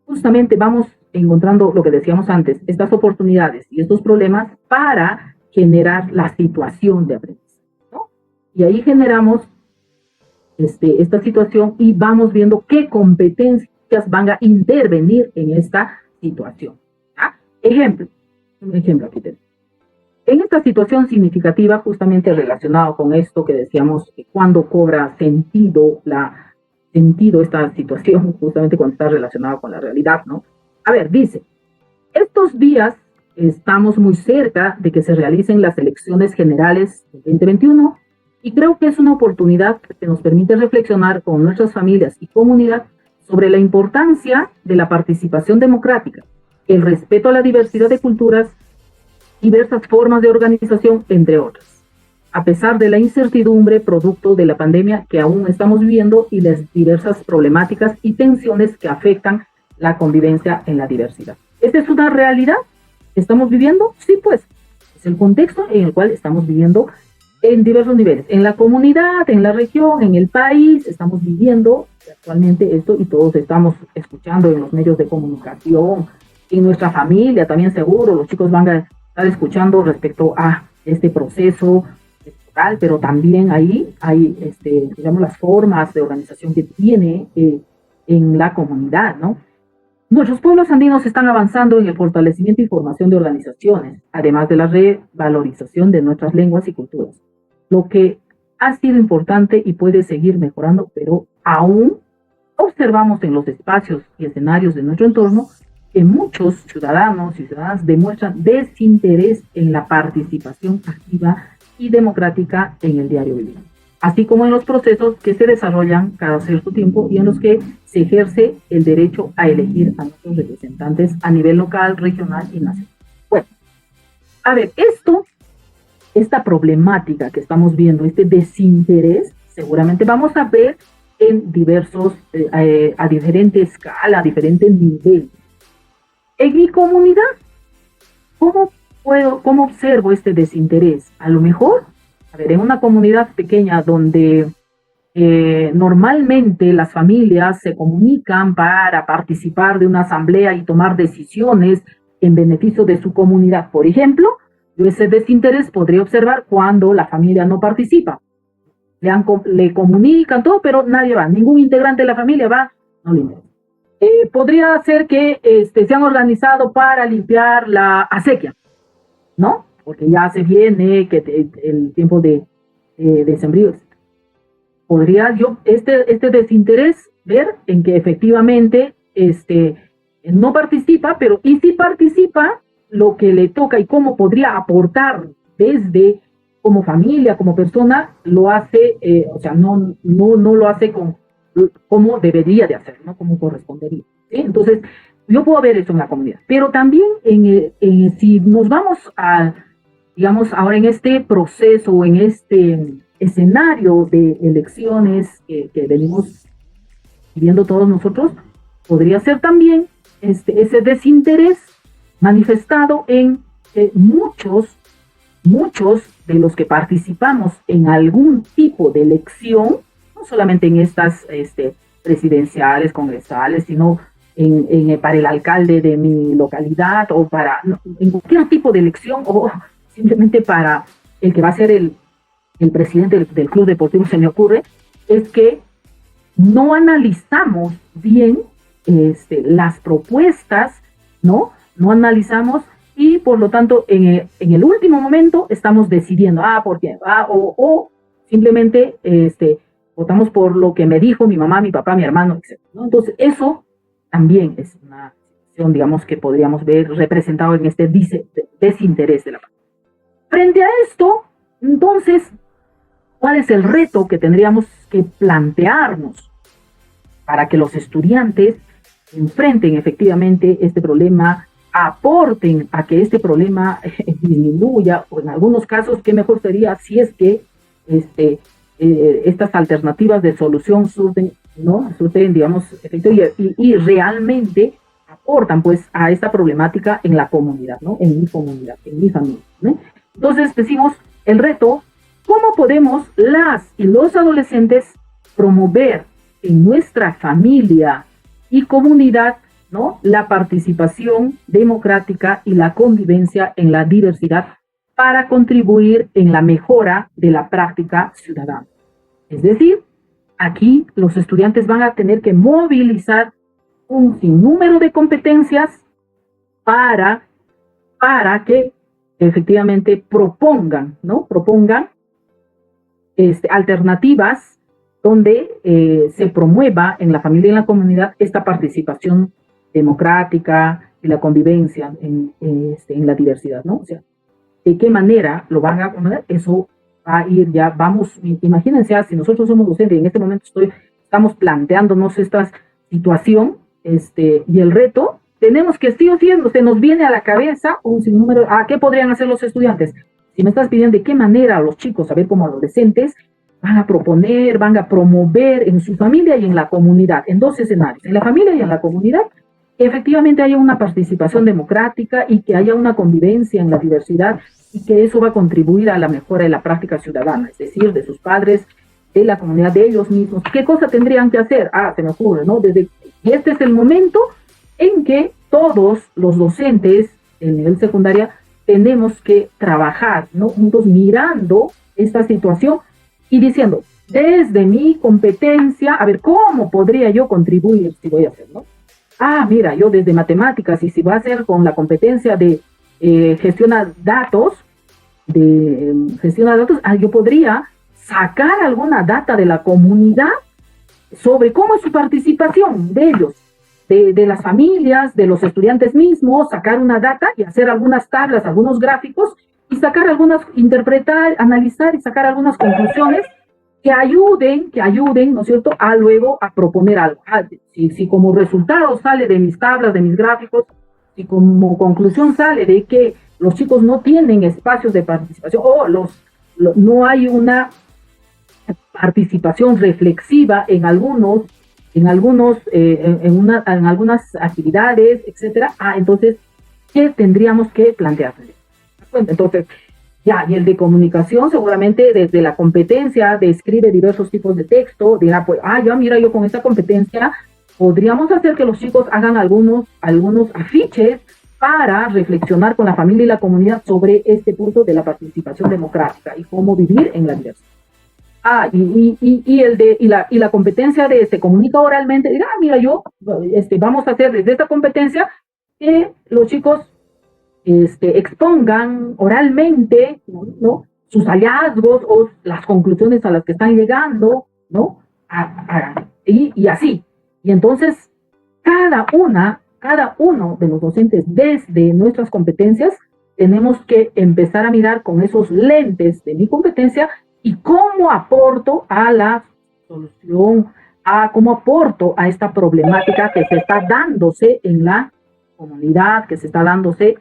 justamente vamos encontrando lo que decíamos antes, estas oportunidades y estos problemas para generar la situación de aprendizaje, ¿no? Y ahí generamos esta situación y vamos viendo qué competencias van a intervenir en esta situación, ¿ya? Un ejemplo aquí tenemos. En esta situación significativa, justamente relacionado con esto que decíamos, que cuando cobra sentido esta situación, justamente cuando está relacionado con la realidad, ¿no? A ver, dice, estos días estamos muy cerca de que se realicen las elecciones generales del 2021 y creo que es una oportunidad que nos permite reflexionar con nuestras familias y comunidad sobre la importancia de la participación democrática, el respeto a la diversidad de culturas, diversas formas de organización, entre otras, a pesar de la incertidumbre producto de la pandemia que aún estamos viviendo y las diversas problemáticas y tensiones que afectan la convivencia en la diversidad. ¿Esta es una realidad que estamos viviendo? Sí, pues, es el contexto en el cual estamos viviendo en diversos niveles, en la comunidad, en la región, en el país, estamos viviendo actualmente esto y todos estamos escuchando en los medios de comunicación, en nuestra familia también seguro, los chicos van a estar escuchando respecto a este proceso electoral, pero también ahí hay, digamos, las formas de organización que tiene en la comunidad, ¿no? Nuestros pueblos andinos están avanzando en el fortalecimiento y formación de organizaciones, además de la revalorización de nuestras lenguas y culturas, lo que ha sido importante y puede seguir mejorando, pero aún observamos en los espacios y escenarios de nuestro entorno que muchos ciudadanos y ciudadanas demuestran desinterés en la participación activa y democrática en el diario vivir, así como en los procesos que se desarrollan cada cierto tiempo y en los que se ejerce el derecho a elegir a nuestros representantes a nivel local, regional y nacional. Bueno, a ver, esta problemática que estamos viendo, este desinterés, seguramente vamos a ver en a diferente escala, a diferentes niveles. En mi comunidad, ¿cómo observo este desinterés? A lo mejor, a ver, en una comunidad pequeña donde normalmente las familias se comunican para participar de una asamblea y tomar decisiones en beneficio de su comunidad, por ejemplo, yo ese desinterés podría observar cuando la familia no participa. Le comunican todo, pero nadie va, ningún integrante de la familia va, no le interesa. Podría ser que se han organizado para limpiar la acequia, ¿no? Porque ya se viene el tiempo de sembrío. Podría yo este desinterés ver en que efectivamente no participa, pero y si participa, lo que le toca y cómo podría aportar desde como familia, como persona, lo hace, o sea, no lo hace como debería de hacer, ¿no? Como correspondería, ¿sí? Entonces, yo puedo ver eso en la comunidad, pero también si nos vamos a, digamos, ahora en este proceso o en este escenario de elecciones que venimos viviendo todos nosotros, podría ser también ese desinterés manifestado en muchos de los que participamos en algún tipo de elección, no solamente en estas presidenciales, congresales, sino para el alcalde de mi localidad o en cualquier tipo de elección o simplemente para el que va a ser el presidente del club deportivo, se me ocurre, es que no analizamos bien las propuestas, ¿no? No analizamos y por lo tanto en el último momento estamos decidiendo, ¿por qué? O simplemente votamos por lo que me dijo mi mamá, mi papá, mi hermano, etc., ¿no? Entonces eso también es una situación, digamos, que podríamos ver representado en este desinterés de la patria. Frente a esto, entonces, ¿cuál es el reto que tendríamos que plantearnos para que los estudiantes enfrenten efectivamente este problema, aporten a que este problema disminuya, o en algunos casos, qué mejor sería si es que estas alternativas de solución surten, digamos, efecto y realmente aportan pues a esta problemática en la comunidad, ¿no? En mi comunidad, en mi familia, ¿no? Entonces decimos, el reto, ¿cómo podemos las y los adolescentes promover en nuestra familia y comunidad, ¿no?, la participación democrática y la convivencia en la diversidad para contribuir en la mejora de la práctica ciudadana? Es decir, aquí los estudiantes van a tener que movilizar un sinnúmero de competencias para que efectivamente propongan alternativas donde se promueva en la familia y en la comunidad esta participación democrática y la convivencia en la diversidad, ¿no? O sea, ¿de qué manera lo van a poner? Eso va a ir ya, imagínense, si nosotros somos docentes y en este momento estamos planteándonos esta situación, y el reto, tenemos que sí o sí, se nos viene a la cabeza un sinnúmero, ¿qué podrían hacer los estudiantes? Si me estás pidiendo de qué manera los chicos, a ver, como adolescentes, van a proponer, van a promover en su familia y en la comunidad, en dos escenarios, en la familia y en la comunidad, que efectivamente haya una participación democrática y que haya una convivencia en la diversidad y que eso va a contribuir a la mejora de la práctica ciudadana, es decir, de sus padres, de la comunidad, de ellos mismos. ¿Qué cosa tendrían que hacer? Se me ocurre, ¿no? Y este es el momento en que todos los docentes del nivel secundaria tenemos que trabajar, ¿no?, juntos mirando esta situación y diciendo, desde mi competencia, a ver, ¿cómo podría yo contribuir si voy a hacer, ¿no? Mira, yo desde matemáticas, y si va a ser con la competencia de gestionar datos, yo podría sacar alguna data de la comunidad sobre cómo es su participación de ellos, de las familias, de los estudiantes mismos, sacar una data y hacer algunas tablas, algunos gráficos, y sacar interpretar, analizar y sacar algunas conclusiones que ayuden, ¿no es cierto?, a luego a proponer algo. Si como resultado sale de mis tablas, de mis gráficos, si como conclusión sale de que los chicos no tienen espacios de participación o no hay una participación reflexiva en algunas actividades, etcétera, entonces, ¿qué tendríamos que plantear? Entonces, y el de comunicación seguramente desde la competencia de escribe diversos tipos de texto, dirá, pues, yo con esta competencia podríamos hacer que los chicos hagan algunos afiches para reflexionar con la familia y la comunidad sobre este punto de la participación democrática y cómo vivir en la diversidad. Y la competencia de se comunica oralmente, dirá, vamos a hacer desde esta competencia que los chicos expongan oralmente, ¿no?, sus hallazgos o las conclusiones a las que están llegando, ¿no? Y así. Y entonces, cada uno de los docentes, desde nuestras competencias, tenemos que empezar a mirar con esos lentes de mi competencia y cómo aporto a la solución, cómo aporto a esta problemática que se está dándose en la comunidad, que se está dándose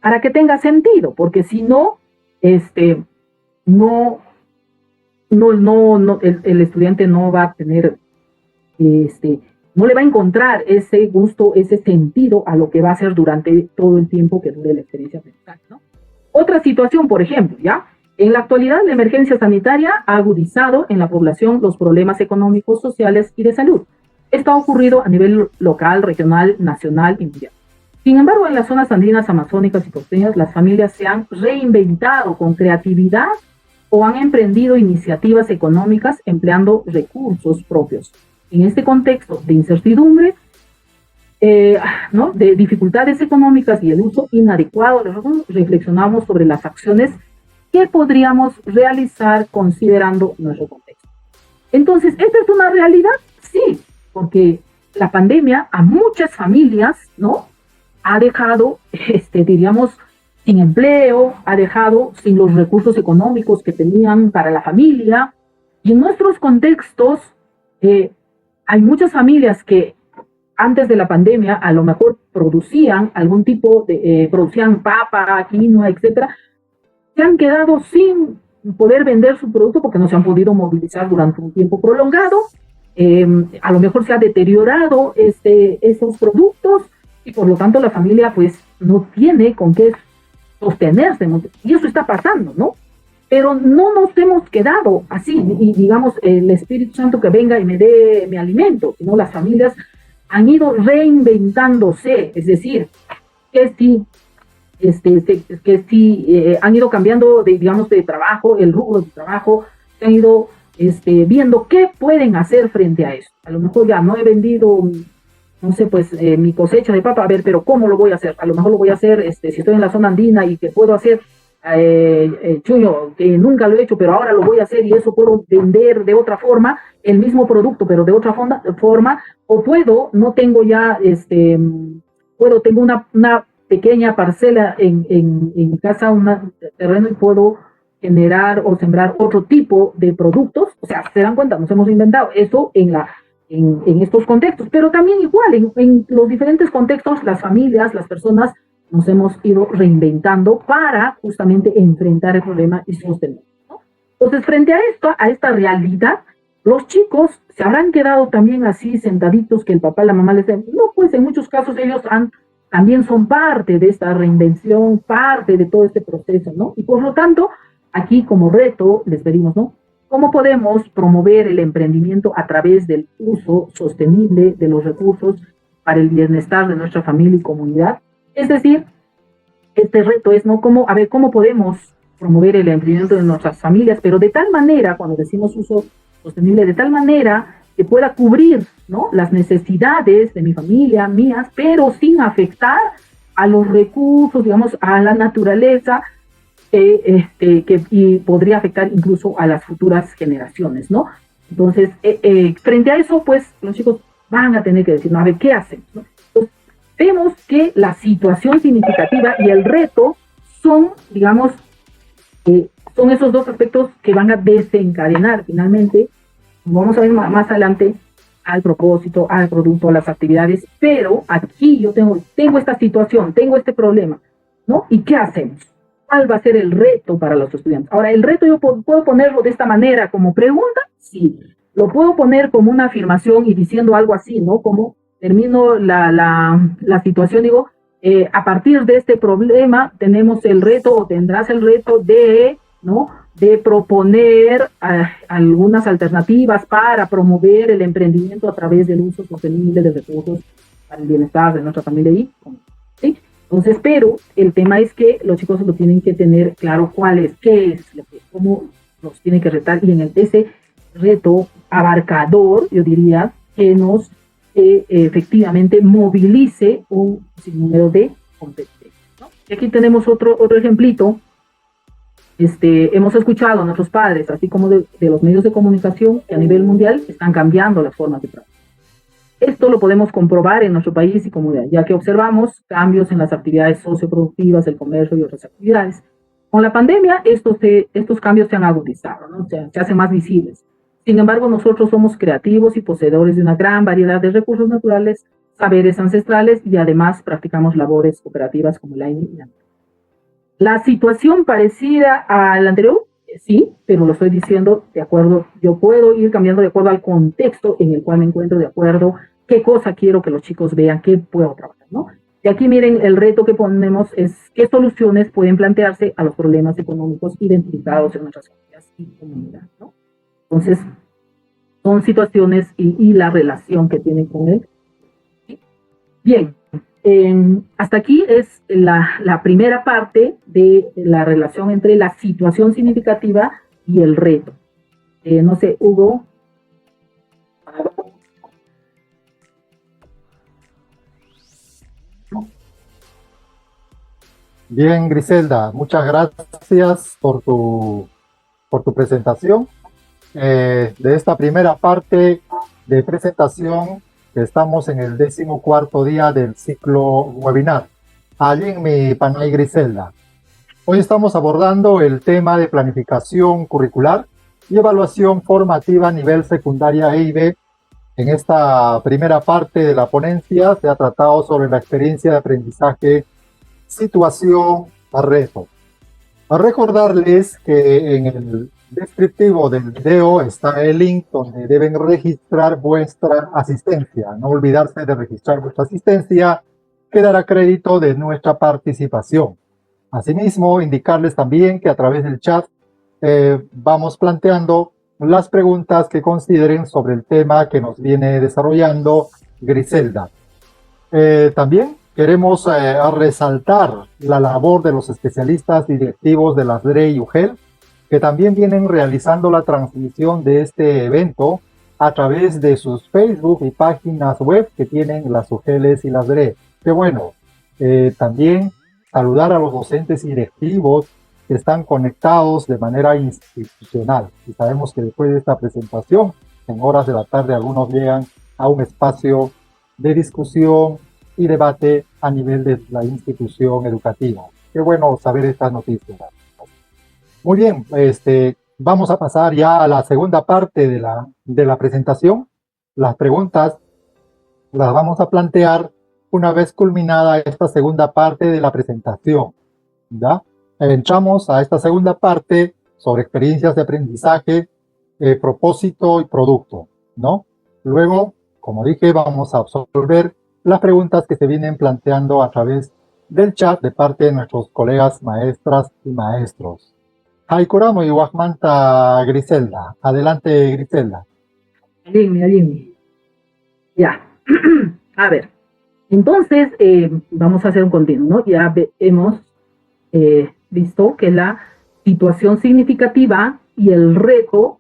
para que tenga sentido, porque si no, no, el estudiante no va a tener, no le va a encontrar ese gusto, ese sentido a lo que va a hacer durante todo el tiempo que dure la experiencia aprendizaje, ¿no? Otra situación, por ejemplo, ¿ya? En la actualidad, la emergencia sanitaria ha agudizado en la población los problemas económicos, sociales y de salud. Esto ha ocurrido a nivel local, regional, nacional y mundial. Sin embargo, en las zonas andinas, amazónicas y costeñas, las familias se han reinventado con creatividad o han emprendido iniciativas económicas empleando recursos propios. En este contexto de incertidumbre, ¿no?, de dificultades económicas y el uso inadecuado de los recursos, reflexionamos sobre las acciones que podríamos realizar considerando nuestro contexto. Entonces, ¿esta es una realidad? Sí, porque la pandemia a muchas familias, ¿no?, ha dejado, diríamos, sin empleo, ha dejado sin los recursos económicos que tenían para la familia. Y en nuestros contextos, hay muchas familias que antes de la pandemia a lo mejor producían algún tipo de, producían papa, quinoa, etcétera, se han quedado sin poder vender su producto porque no se han podido movilizar durante un tiempo prolongado. A lo mejor se ha deteriorado esos productos y por lo tanto la familia pues no tiene con qué sostenerse, y eso está pasando, ¿no? Pero no nos hemos quedado así, y digamos, el Espíritu Santo que venga y me dé mi alimento, sino las familias han ido reinventándose, es decir, que sí, han ido cambiando de, digamos, de trabajo, el rubro de trabajo, se han ido viendo qué pueden hacer frente a eso. A lo mejor ya no he vendido, no sé, pues mi cosecha de papa, a ver, pero ¿cómo lo voy a hacer? A lo mejor lo voy a hacer, si estoy en la zona andina y que puedo hacer chuño, que nunca lo he hecho, pero ahora lo voy a hacer y eso puedo vender de otra forma, el mismo producto, pero de otra forma, o puedo, no tengo ya, tengo una pequeña parcela en casa, un terreno, y puedo generar o sembrar otro tipo de productos. O sea, se dan cuenta, nos hemos inventado eso en estos contextos, pero también igual, en los diferentes contextos, las familias, las personas, nos hemos ido reinventando para justamente enfrentar el problema y sostenerlo, ¿no? Entonces, frente a esta realidad, los chicos se habrán quedado también así sentaditos que el papá y la mamá les den. No, pues en muchos casos ellos también son parte de esta reinvención, parte de todo este proceso, ¿no? Y por lo tanto, aquí como reto les pedimos, ¿no?, ¿cómo podemos promover el emprendimiento a través del uso sostenible de los recursos para el bienestar de nuestra familia y comunidad? Es decir, este reto es, ¿no?, cómo podemos promover el emprendimiento de nuestras familias, pero de tal manera, cuando decimos uso sostenible, de tal manera que pueda cubrir, ¿no?, las necesidades de mi familia, mías, pero sin afectar a los recursos, digamos, a la naturaleza, y podría afectar incluso a las futuras generaciones, ¿no? Entonces, frente a eso, pues, los chicos van a tener que decir, no, a ver, ¿qué hacemos?, ¿no? Entonces, vemos que la situación significativa y el reto son, digamos, son esos dos aspectos que van a desencadenar finalmente, vamos a ver más adelante, al propósito, al producto, a las actividades, pero aquí yo tengo esta situación, tengo este problema, ¿no? ¿Y qué hacemos? ¿Cuál va a ser el reto para los estudiantes? Ahora, el reto yo puedo ponerlo de esta manera como pregunta, sí. Lo puedo poner como una afirmación y diciendo algo así, ¿no? Como termino la situación, digo, a partir de este problema tenemos el reto o tendrás el reto de, ¿no?, de proponer algunas alternativas para promover el emprendimiento a través del uso sostenible de recursos para el bienestar de nuestra familia, ¿sí? Entonces, pero el tema es que los chicos lo tienen que tener claro qué es, cómo los tienen que retar, y en ese reto abarcador, yo diría, que nos efectivamente movilice un sinnúmero de competencias, ¿no? Y aquí tenemos otro ejemplito. Hemos escuchado a nuestros padres, así como de los medios de comunicación, que a nivel mundial están cambiando las formas de trabajo. Esto lo podemos comprobar en nuestro país y comunidad, ya que observamos cambios en las actividades socioproductivas, el comercio y otras actividades. Con la pandemia, estos cambios se han agudizado, ¿no? Se hacen más visibles. Sin embargo, nosotros somos creativos y poseedores de una gran variedad de recursos naturales, saberes ancestrales y además practicamos labores cooperativas como la indígena. La situación parecida a la anterior, sí, pero lo estoy diciendo de acuerdo, yo puedo ir cambiando de acuerdo al contexto en el cual me encuentro, de acuerdo qué cosa quiero que los chicos vean, qué puedo trabajar, ¿no? Y aquí miren, el reto que ponemos es qué soluciones pueden plantearse a los problemas económicos identificados en nuestras familias y comunidades, ¿no? Entonces, son situaciones y la relación que tienen con él. ¿Sí? Bien, hasta aquí es la primera parte de la relación entre la situación significativa y el reto. No sé, Hugo. Bien, Griselda, muchas gracias por tu presentación. De esta primera parte de presentación, estamos en el 14º día del ciclo webinar. Allí en mi panel Griselda. Hoy estamos abordando el tema de planificación curricular y evaluación formativa a nivel secundaria E y B. En esta primera parte de la ponencia se ha tratado sobre la experiencia de aprendizaje, situación, reto. A recordarles que en el descriptivo del video está el link donde deben registrar vuestra asistencia. No olvidarse de registrar vuestra asistencia, que dará crédito de nuestra participación. Asimismo, indicarles también que a través del chat vamos planteando las preguntas que consideren sobre el tema que nos viene desarrollando Griselda. También queremos resaltar la labor de los especialistas y directivos de las DRE y UGEL, que también vienen realizando la transmisión de este evento a través de sus Facebook y páginas web que tienen las UGELes y las DRE. Qué bueno. También saludar a los docentes y directivos que están conectados de manera institucional. Y sabemos que después de esta presentación, en horas de la tarde, algunos llegan a un espacio de discusión y debate a nivel de la institución educativa. Qué bueno saber estas noticias. Muy bien, vamos a pasar ya a la segunda parte de la presentación. Las preguntas las vamos a plantear una vez culminada esta segunda parte de la presentación. ¿Ya? Entramos a esta segunda parte sobre experiencias de aprendizaje, propósito y producto, ¿no? Luego, como dije, vamos a absorber las preguntas que se vienen planteando a través del chat de parte de nuestros colegas maestras y maestros. Haikuramo y Wahmanta Griselda. Adelante, Griselda. Bien. Ya. A ver. Entonces, vamos a hacer un continuo, ¿no? Ya hemos visto que la situación significativa y el reto,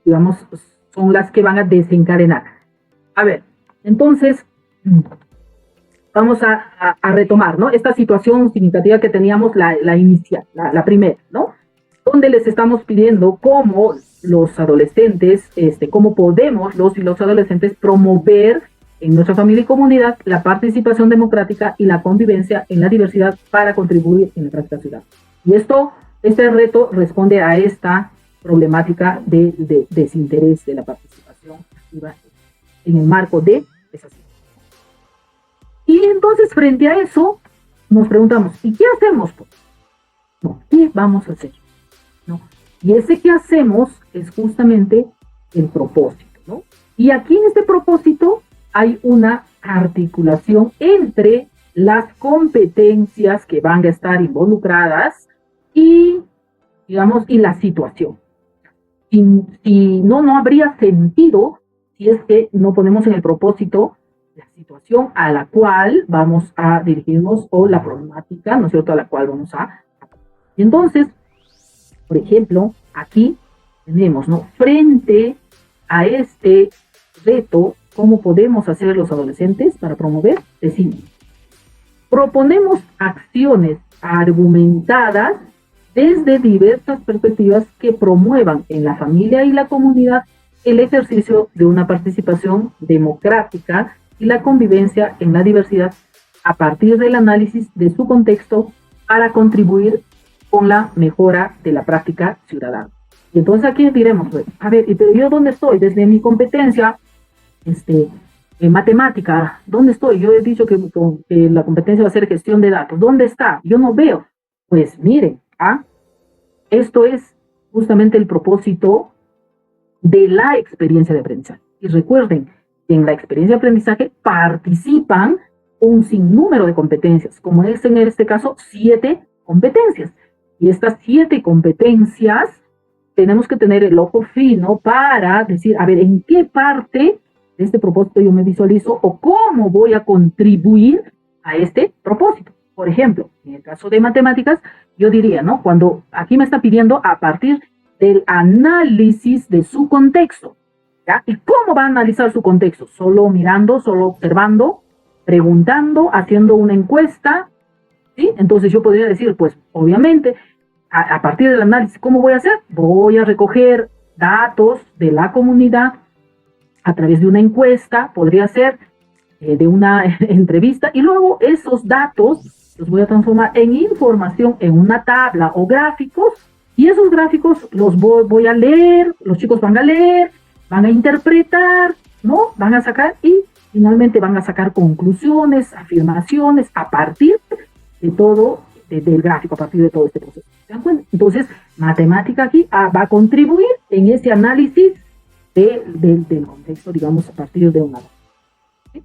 digamos, son las que van a desencadenar. A ver, entonces, vamos a retomar, ¿no? Esta situación significativa que teníamos, la inicial, la primera, ¿no? Donde les estamos pidiendo cómo los adolescentes, cómo podemos los y los adolescentes promover en nuestra familia y comunidad la participación democrática y la convivencia en la diversidad para contribuir en la práctica ciudadana. Y este reto responde a esta problemática de desinterés de la participación activa en el marco de esa situación. Y entonces, frente a eso, nos preguntamos, ¿y qué hacemos? No, ¿qué vamos a hacer? ¿No? Y ese que hacemos es justamente el propósito, ¿no? Y aquí en este propósito hay una articulación entre las competencias que van a estar involucradas y, digamos, y la situación. Si no habría sentido si es que no ponemos en el propósito la situación a la cual vamos a dirigirnos o la problemática, ¿no es cierto?, a la cual vamos a... Y entonces, por ejemplo, aquí tenemos, ¿no?, frente a este reto, ¿cómo podemos hacer los adolescentes para promover? Decimos, proponemos acciones argumentadas desde diversas perspectivas que promuevan en la familia y la comunidad el ejercicio de una participación democrática y la convivencia en la diversidad a partir del análisis de su contexto para contribuir con la mejora de la práctica ciudadana. Y entonces aquí diremos, pues, a ver, pero yo dónde estoy, desde mi competencia, en matemática, ¿dónde estoy? Yo he dicho que la competencia va a ser gestión de datos, ¿dónde está? Yo no veo. Pues miren, esto es justamente el propósito de la experiencia de aprendizaje. Y recuerden que en la experiencia de aprendizaje participan un sinnúmero de competencias, como es en este caso 7 competencias. Y estas 7 competencias tenemos que tener el ojo fino para decir, a ver, ¿en qué parte de este propósito yo me visualizo o cómo voy a contribuir a este propósito? Por ejemplo, en el caso de matemáticas, yo diría, ¿no? Cuando aquí me está pidiendo a partir del análisis de su contexto, ¿ya? ¿Y cómo va a analizar su contexto? Solo mirando, solo observando, preguntando, haciendo una encuesta, ¿sí? Entonces yo podría decir, pues, obviamente, a partir del análisis, ¿cómo voy a hacer? Voy a recoger datos de la comunidad a través de una encuesta, podría ser de una entrevista, y luego esos datos los voy a transformar en información en una tabla o gráficos, y esos gráficos los voy a leer, los chicos van a leer, van a interpretar, ¿no? Van a sacar y finalmente van a sacar conclusiones, afirmaciones a partir de todo, del gráfico, a partir de todo este proceso. ¿Se dan cuenta? Entonces, matemática aquí va a contribuir en ese análisis del contexto, digamos, a partir de una base. ¿Sí?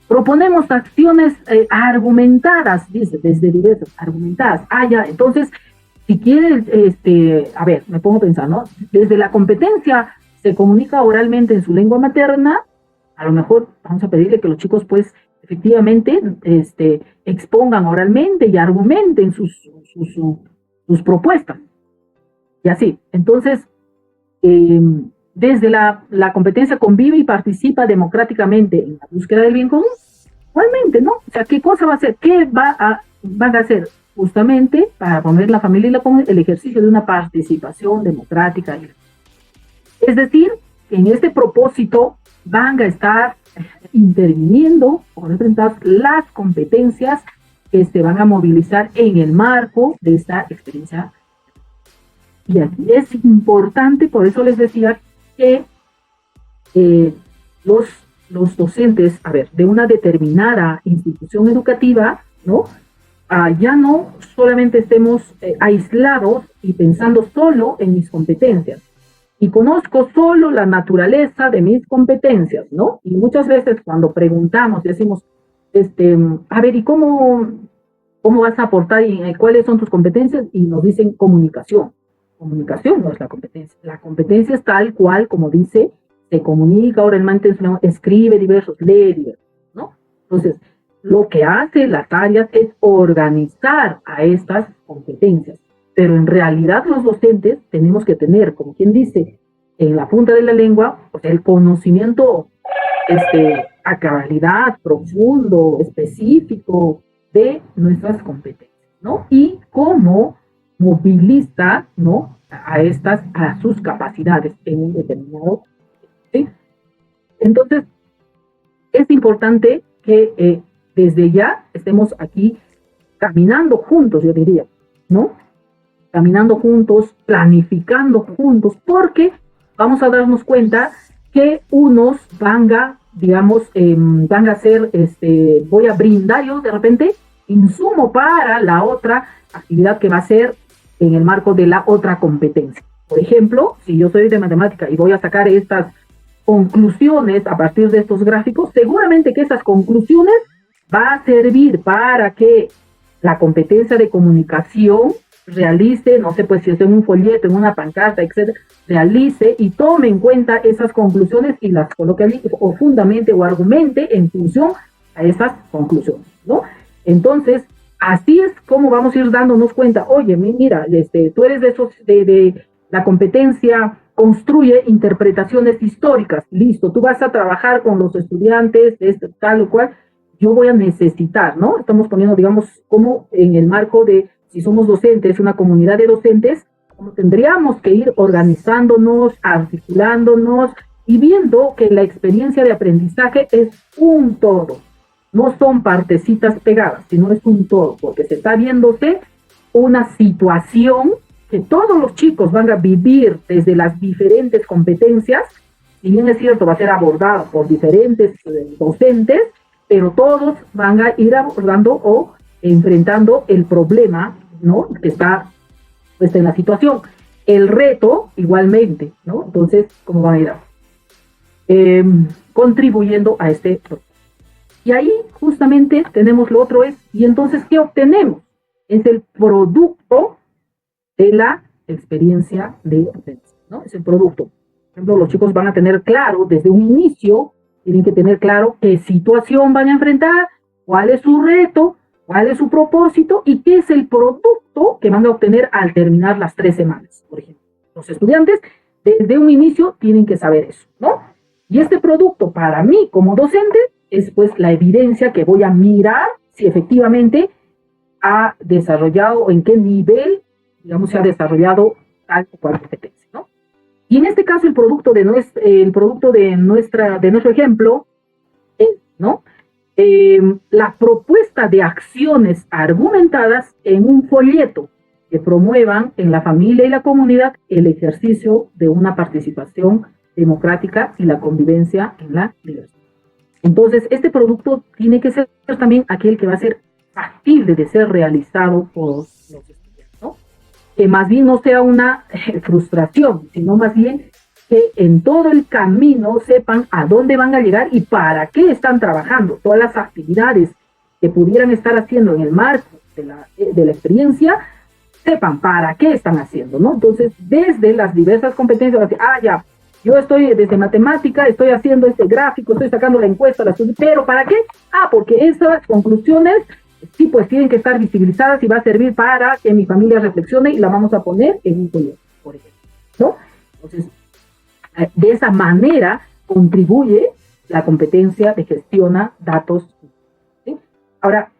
Proponemos acciones argumentadas, dice, desde diversas, argumentadas. Ya, entonces, si quieren, a ver, me pongo a pensar, ¿no? Desde la competencia se comunica oralmente en su lengua materna, a lo mejor vamos a pedirle que los chicos, pues, efectivamente, expongan oralmente y argumenten sus propuestas. Y así, entonces, desde la competencia convive y participa democráticamente en la búsqueda del bien común. Igualmente, ¿no? O sea, ¿qué cosa va a hacer? ¿Qué van a hacer? Justamente para poner la familia y la comunidad el ejercicio de una participación democrática. Es decir, que en este propósito van a estar interviniendo o representar las competencias que se van a movilizar en el marco de esta experiencia. Y aquí es importante, por eso les decía que los docentes, a ver, de una determinada institución educativa, ¿no? Ya no solamente estemos aislados y pensando solo en mis competencias, y conozco solo la naturaleza de mis competencias, ¿no? Y muchas veces cuando preguntamos, decimos, a ver, ¿y cómo vas a aportar y cuáles son tus competencias? Y nos dicen comunicación. Comunicación no es la competencia. La competencia es tal cual, como dice, se comunica oralmente, escribe diversos, lee diversos, ¿no? Entonces, lo que hace las áreas es organizar a estas competencias. Pero en realidad los docentes tenemos que tener, como quien dice, en la punta de la lengua, o sea, el conocimiento a cabalidad, profundo, específico de nuestras competencias, ¿no? Y cómo moviliza, ¿no? a sus capacidades en un determinado, ¿sí? Entonces, es importante que desde ya estemos aquí caminando juntos, yo diría, ¿no? Caminando juntos, planificando juntos, porque vamos a darnos cuenta que unos van a ser, voy a brindar yo de repente insumo para la otra actividad que va a ser en el marco de la otra competencia. Por ejemplo, si yo soy de matemática y voy a sacar estas conclusiones a partir de estos gráficos, seguramente que esas conclusiones va a servir para que la competencia de comunicación realice, no sé, pues si es en un folleto, en una pancarta, etcétera, realice y tome en cuenta esas conclusiones y las coloque allí o fundamente o argumente en función a esas conclusiones, ¿no? Entonces, así es como vamos a ir dándonos cuenta, oye, mira, tú eres de la competencia, construye interpretaciones históricas, listo, tú vas a trabajar con los estudiantes, tal o cual, yo voy a necesitar, ¿no? Estamos poniendo, digamos, como en el marco de, si somos docentes, una comunidad de docentes, como tendríamos que ir organizándonos, articulándonos y viendo que la experiencia de aprendizaje es un todo. No son partecitas pegadas, sino es un todo, porque se está viéndose una situación que todos los chicos van a vivir desde las diferentes competencias, si bien es cierto, va a ser abordado por diferentes docentes, pero todos van a ir abordando o enfrentando el problema, ¿no?, que está puesta en la situación. El reto, igualmente, ¿no? Entonces, ¿cómo van a ir contribuyendo a este proceso? Y ahí justamente tenemos lo otro y entonces, ¿qué obtenemos? Es el producto de la experiencia de aprendizaje, ¿no? Es el producto. Por ejemplo, los chicos van a tener claro desde un inicio, tienen que tener claro qué situación van a enfrentar, cuál es su reto, cuál es su propósito y qué es el producto que van a obtener al terminar las 3 semanas, por ejemplo. Los estudiantes desde un inicio tienen que saber eso, ¿no? Y este producto para mí como docente es pues la evidencia que voy a mirar si efectivamente ha desarrollado o en qué nivel, digamos, se ha desarrollado tal o cual competencia, ¿no? Y en este caso el producto de nuestro ejemplo es, ¿no?, la propuesta de acciones argumentadas en un folleto que promuevan en la familia y la comunidad el ejercicio de una participación democrática y la convivencia en la diversidad. Entonces, este producto tiene que ser también aquel que va a ser factible de ser realizado por los estudiantes, ¿no? Que más bien no sea una frustración, sino más bien que en todo el camino sepan a dónde van a llegar y para qué están trabajando. Todas las actividades que pudieran estar haciendo en el marco de la experiencia, sepan para qué están haciendo, ¿no? Entonces, desde las diversas competencias, ya, yo estoy desde matemática, estoy haciendo este gráfico, estoy sacando la encuesta, pero ¿para qué? Porque esas conclusiones, sí, pues tienen que estar visibilizadas y va a servir para que mi familia reflexione y la vamos a poner en un folleto, por ejemplo, ¿no? Entonces, de esa manera contribuye la competencia de gestiona datos, ¿sí? Ahora,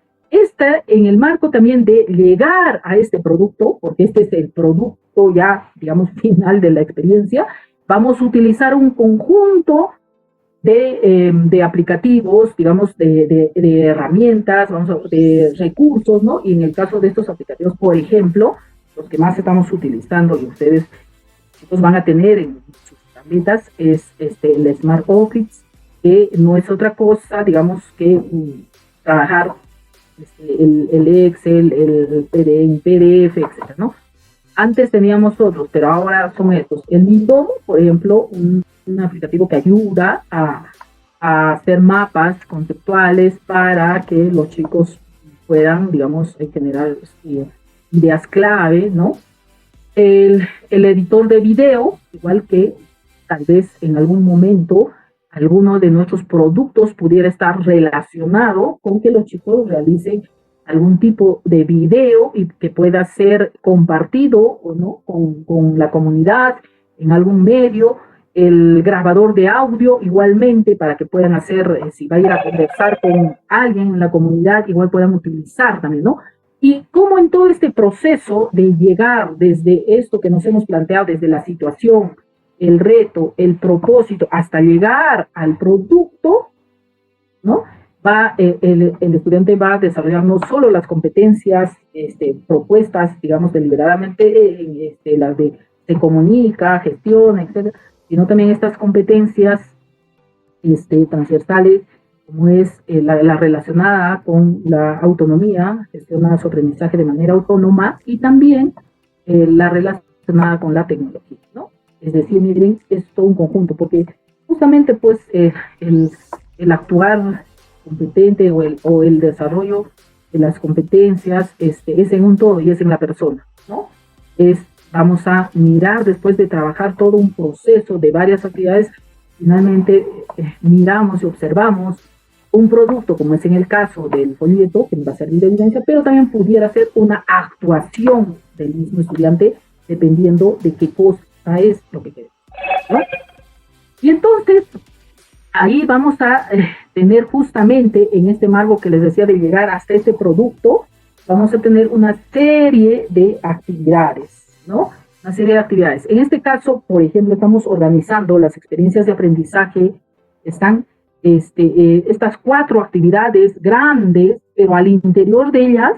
en el marco también de llegar a este producto, porque este es el producto ya, digamos, final de la experiencia, vamos a utilizar un conjunto de aplicativos, digamos, de herramientas, de recursos, ¿no? Y en el caso de estos aplicativos, por ejemplo, los que más estamos utilizando y ustedes van a tener en sus herramientas es el Smart Office, que no es otra cosa, digamos, que trabajar el Excel, el PDF, etcétera, ¿no? Antes teníamos otros, pero ahora son estos. El Midomo, por ejemplo, un aplicativo que ayuda a hacer mapas conceptuales para que los chicos puedan, digamos, generar ideas clave, ¿no? El editor de video, igual que tal vez en algún momento alguno de nuestros productos pudiera estar relacionado con que los chicos realicen algún tipo de video y que pueda ser compartido o no con la comunidad en algún medio. El grabador de audio igualmente para que puedan hacer, si va a ir a conversar con alguien en la comunidad, igual puedan utilizar también, ¿no? Y cómo en todo este proceso de llegar desde esto que nos hemos planteado, desde la situación, el reto, el propósito, hasta llegar al producto, ¿no? El estudiante va a desarrollar no solo las competencias propuestas, digamos, deliberadamente, las de se comunica, gestiona, etcétera, sino también estas competencias transversales, como es la relacionada con la autonomía, gestiona su aprendizaje de manera autónoma, y también la relacionada con la tecnología, ¿no? Es decir, miren, es todo un conjunto, porque justamente pues el actuar competente o el desarrollo de las competencias es en un todo y es en la persona, ¿no? Vamos a mirar después de trabajar todo un proceso de varias actividades, finalmente miramos y observamos un producto, como es en el caso del folleto, que nos va a servir de evidencia, pero también pudiera ser una actuación del mismo estudiante, dependiendo de qué cosa es lo que queremos, ¿no? Y entonces, ahí vamos a tener justamente en este marco que les decía de llegar hasta este producto, vamos a tener una serie de actividades, ¿no? Una serie de actividades. En este caso, por ejemplo, estamos organizando las experiencias de aprendizaje, están estas 4 actividades grandes, pero al interior de ellas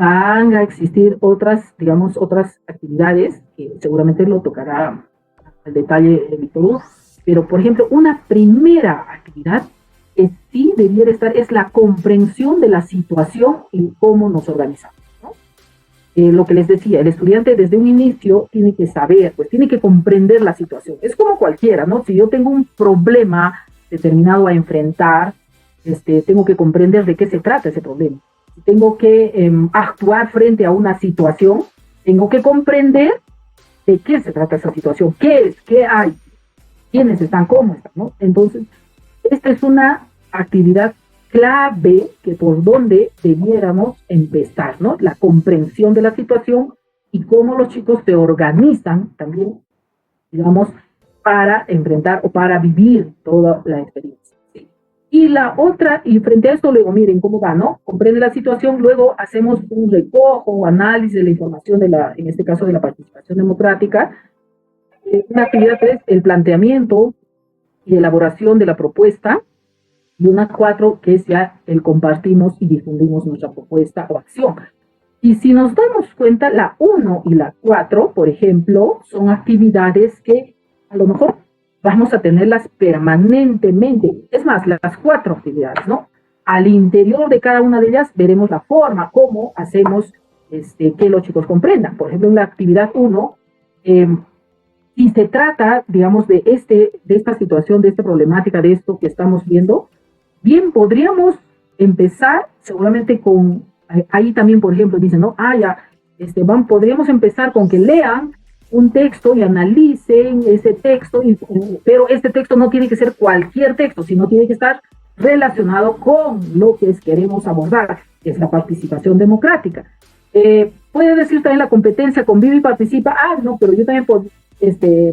van a existir otras, digamos, otras actividades que seguramente lo tocará al detalle Víctor Hugo, pero por ejemplo, una primera actividad que sí debiera estar es la comprensión de la situación y cómo nos organizamos, ¿no? Lo que les decía, el estudiante desde un inicio tiene que saber, pues tiene que comprender la situación. Es como cualquiera, ¿no? Si yo tengo un problema determinado a enfrentar, tengo que comprender de qué se trata ese problema. Si tengo que actuar frente a una situación, tengo que comprender de qué se trata esa situación, qué es, qué hay, quiénes están, cómo están, ¿no? Entonces, esta es una actividad clave que por donde debiéramos empezar, ¿no? La comprensión de la situación y cómo los chicos se organizan también, digamos, para enfrentar o para vivir toda la experiencia. ¿Sí? Y la otra, y frente a esto, luego miren cómo va, ¿no? Comprende la situación, luego hacemos un recojo o análisis de la información de la, en este caso de la participación democrática. Una actividad 3, el planteamiento y elaboración de la propuesta. Y una 4, que es ya el compartimos y difundimos nuestra propuesta o acción. Y si nos damos cuenta, la 1 y la 4, por ejemplo, son actividades que a lo mejor vamos a tenerlas permanentemente. Es más, las 4 actividades, ¿no? Al interior de cada una de ellas veremos la forma, cómo hacemos que los chicos comprendan. Por ejemplo, en la actividad 1, si se trata, digamos, de esta situación, de esta problemática, de esto que estamos viendo, bien, podríamos empezar seguramente con, ahí también, por ejemplo, dicen, ¿no? Podríamos empezar con que lean un texto y analicen ese texto, pero este texto no tiene que ser cualquier texto, sino tiene que estar relacionado con lo que queremos abordar, que es la participación democrática. Puede decir también la competencia, convive y participa, no, pero yo también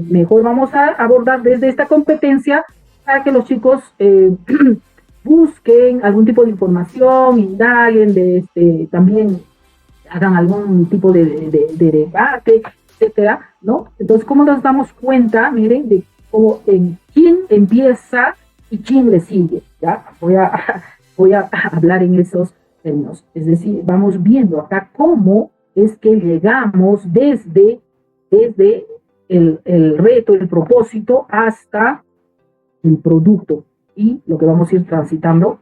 mejor vamos a abordar desde esta competencia para que los chicos busquen algún tipo de información, indaguen, también hagan algún tipo de debate, etcétera, ¿no? Entonces, ¿cómo nos damos cuenta, miren, de cómo en quién empieza y quién le sigue? ¿Ya? Voy a hablar en esos términos. Es decir, vamos viendo acá cómo es que llegamos desde el reto, el propósito, hasta el producto y lo que vamos a ir transitando.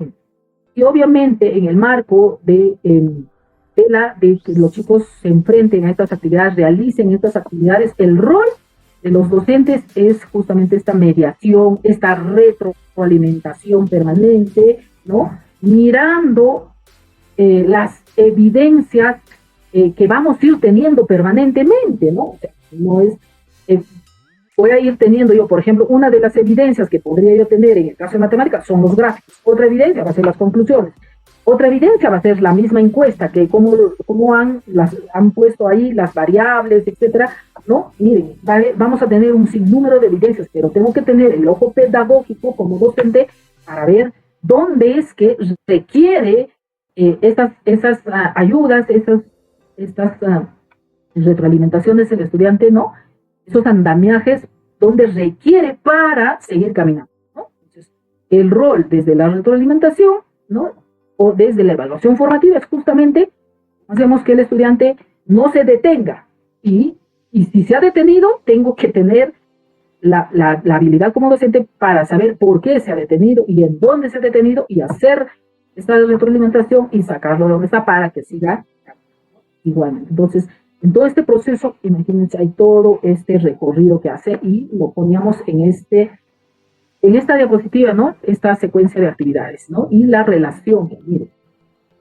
Y obviamente en el marco de que los chicos se enfrenten a estas actividades, realicen estas actividades, el rol de los docentes es justamente esta mediación, esta retroalimentación permanente, ¿no? Mirando las evidencias que vamos a ir teniendo permanentemente, ¿no? O sea, no es... voy a ir teniendo yo, por ejemplo, una de las evidencias que podría yo tener en el caso de matemáticas son los gráficos. Otra evidencia va a ser las conclusiones. Otra evidencia va a ser la misma encuesta, que cómo han puesto ahí las variables, etcétera, ¿no? Miren, vamos a tener un sinnúmero de evidencias, pero tengo que tener el ojo pedagógico como docente para ver dónde es que requiere esas ayudas, estas retroalimentaciones del estudiante, ¿no? Esos andamiajes donde requiere para seguir caminando, ¿no? Entonces, el rol desde la retroalimentación, ¿no? O desde la evaluación formativa es justamente hacemos que el estudiante no se detenga y si se ha detenido, tengo que tener la habilidad como docente para saber por qué se ha detenido y en dónde se ha detenido y hacer esta retroalimentación y sacarlo de donde está para que siga igualmente. Entonces, en todo este proceso, imagínense, hay todo este recorrido que hace y lo poníamos en esta diapositiva, ¿no? Esta secuencia de actividades, ¿no? Y la relación. Miren,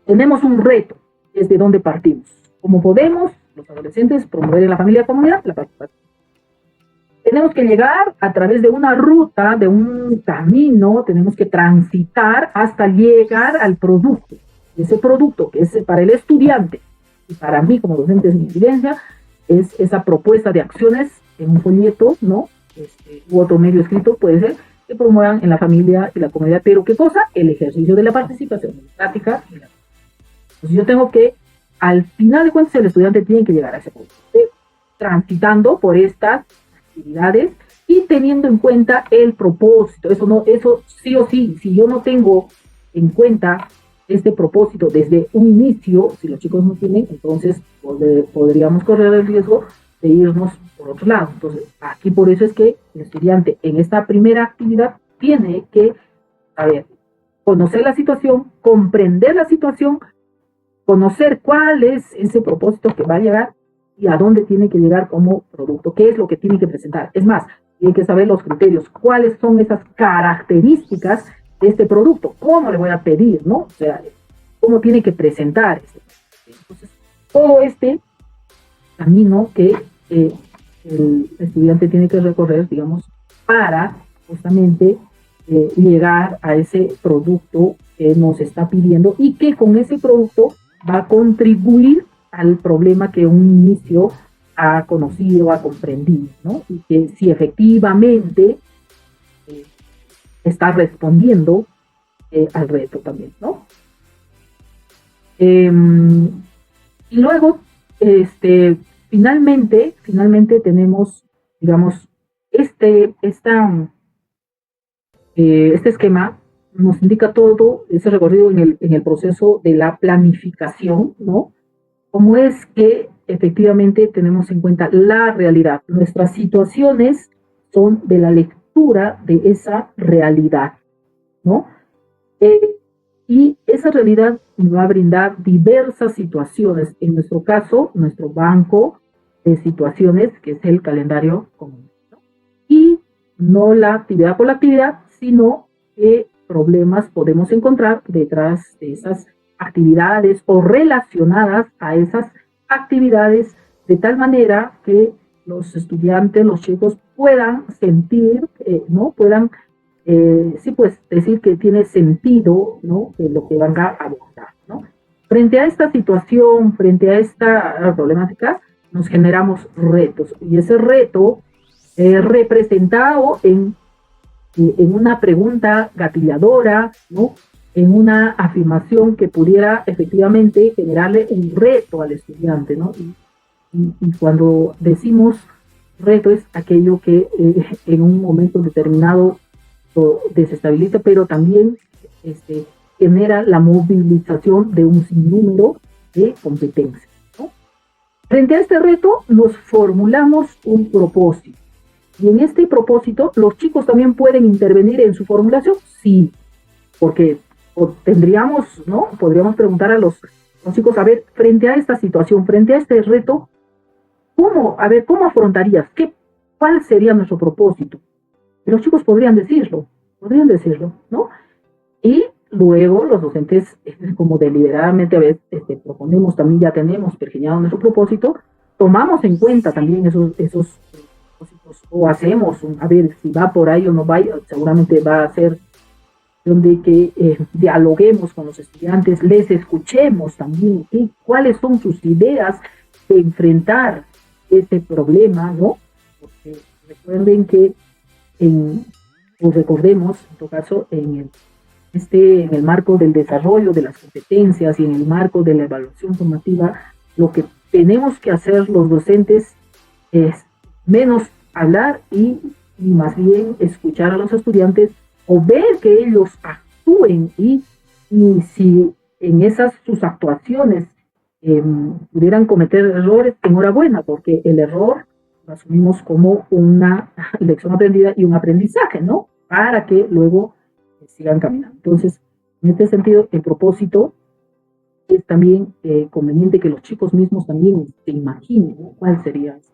tenemos un reto desde donde partimos. ¿Cómo podemos, los adolescentes, promover en la familia y comunidad la participación? Tenemos que llegar a través de una ruta, de un camino, tenemos que transitar hasta llegar al producto. Ese producto que es para el estudiante y para mí como docente es mi evidencia, es esa propuesta de acciones en un folleto, ¿no? U otro medio escrito puede ser, que promuevan en la familia y la comunidad. Pero ¿qué cosa? El ejercicio de la participación democrática. Entonces yo tengo que, al final de cuentas, el estudiante tiene que llegar a ese punto, ¿sí? Transitando por estas actividades y teniendo en cuenta el propósito. Eso sí o sí, si yo no tengo en cuenta este propósito desde un inicio, si los chicos no tienen, entonces podríamos correr el riesgo de irnos por otro lado. Entonces, aquí por eso es que el estudiante en esta primera actividad tiene que, conocer la situación, comprender la situación, conocer cuál es ese propósito que va a llegar y a dónde tiene que llegar como producto, qué es lo que tiene que presentar. Es más, tiene que saber los criterios, cuáles son esas características de este producto, cómo le voy a pedir, ¿no? O sea, cómo tiene que presentar. Entonces, todo este camino que el estudiante tiene que recorrer, digamos, para justamente llegar a ese producto que nos está pidiendo y que con ese producto va a contribuir al problema que un inicio ha conocido, ha comprendido, ¿no? Y que si efectivamente está respondiendo al reto también, ¿no? Y luego, finalmente tenemos, digamos, este esquema nos indica todo ese recorrido en el proceso de la planificación, ¿no? Cómo es que efectivamente tenemos en cuenta la realidad. Nuestras situaciones son de la lectura de esa realidad, ¿no? Y esa realidad nos va a brindar diversas situaciones. En nuestro caso, nuestro banco de situaciones, que es el calendario común, ¿no? Y no la actividad por la actividad, sino qué problemas podemos encontrar detrás de esas actividades o relacionadas a esas actividades, de tal manera que los estudiantes, los chicos puedan sentir, ¿no? Puedan, sí, pues decir que tiene sentido, ¿no? De lo que van a abordar, ¿no? Frente a esta situación, frente a esta problemática, nos generamos retos y ese reto representado en una pregunta gatilladora, ¿no? En una afirmación que pudiera efectivamente generarle un reto al estudiante, ¿no? Y cuando decimos reto es aquello que en un momento determinado lo desestabiliza, pero también genera la movilización de un sinnúmero de competencias, ¿no? Frente a este reto nos formulamos un propósito. Y en este propósito, ¿los chicos también pueden intervenir en su formulación? Sí, porque tendríamos, ¿no? Podríamos preguntar a los chicos, a ver, frente a esta situación, frente a este reto, ¿cómo afrontarías? ¿Cuál sería nuestro propósito? Y los chicos podrían decirlo, ¿no? Y luego los docentes, como deliberadamente a veces proponemos, también ya tenemos pergeñado nuestro propósito, tomamos en cuenta también esos propósitos, o hacemos, a ver si va por ahí o no va, seguramente va a ser donde que dialoguemos con los estudiantes, les escuchemos también cuáles son sus ideas de enfrentar este problema, ¿no? Porque recuerden que recordemos, en todo caso, en el marco del desarrollo de las competencias y en el marco de la evaluación formativa, lo que tenemos que hacer los docentes es menos hablar y más bien escuchar a los estudiantes o ver que ellos actúen y si en sus actuaciones pudieran cometer errores, enhorabuena, porque el error lo asumimos como una lección aprendida y un aprendizaje, ¿no? Para que luego sigan caminando. Entonces, en este sentido, el propósito es también conveniente que los chicos mismos también se imaginen, ¿no? ¿Cuál sería eso?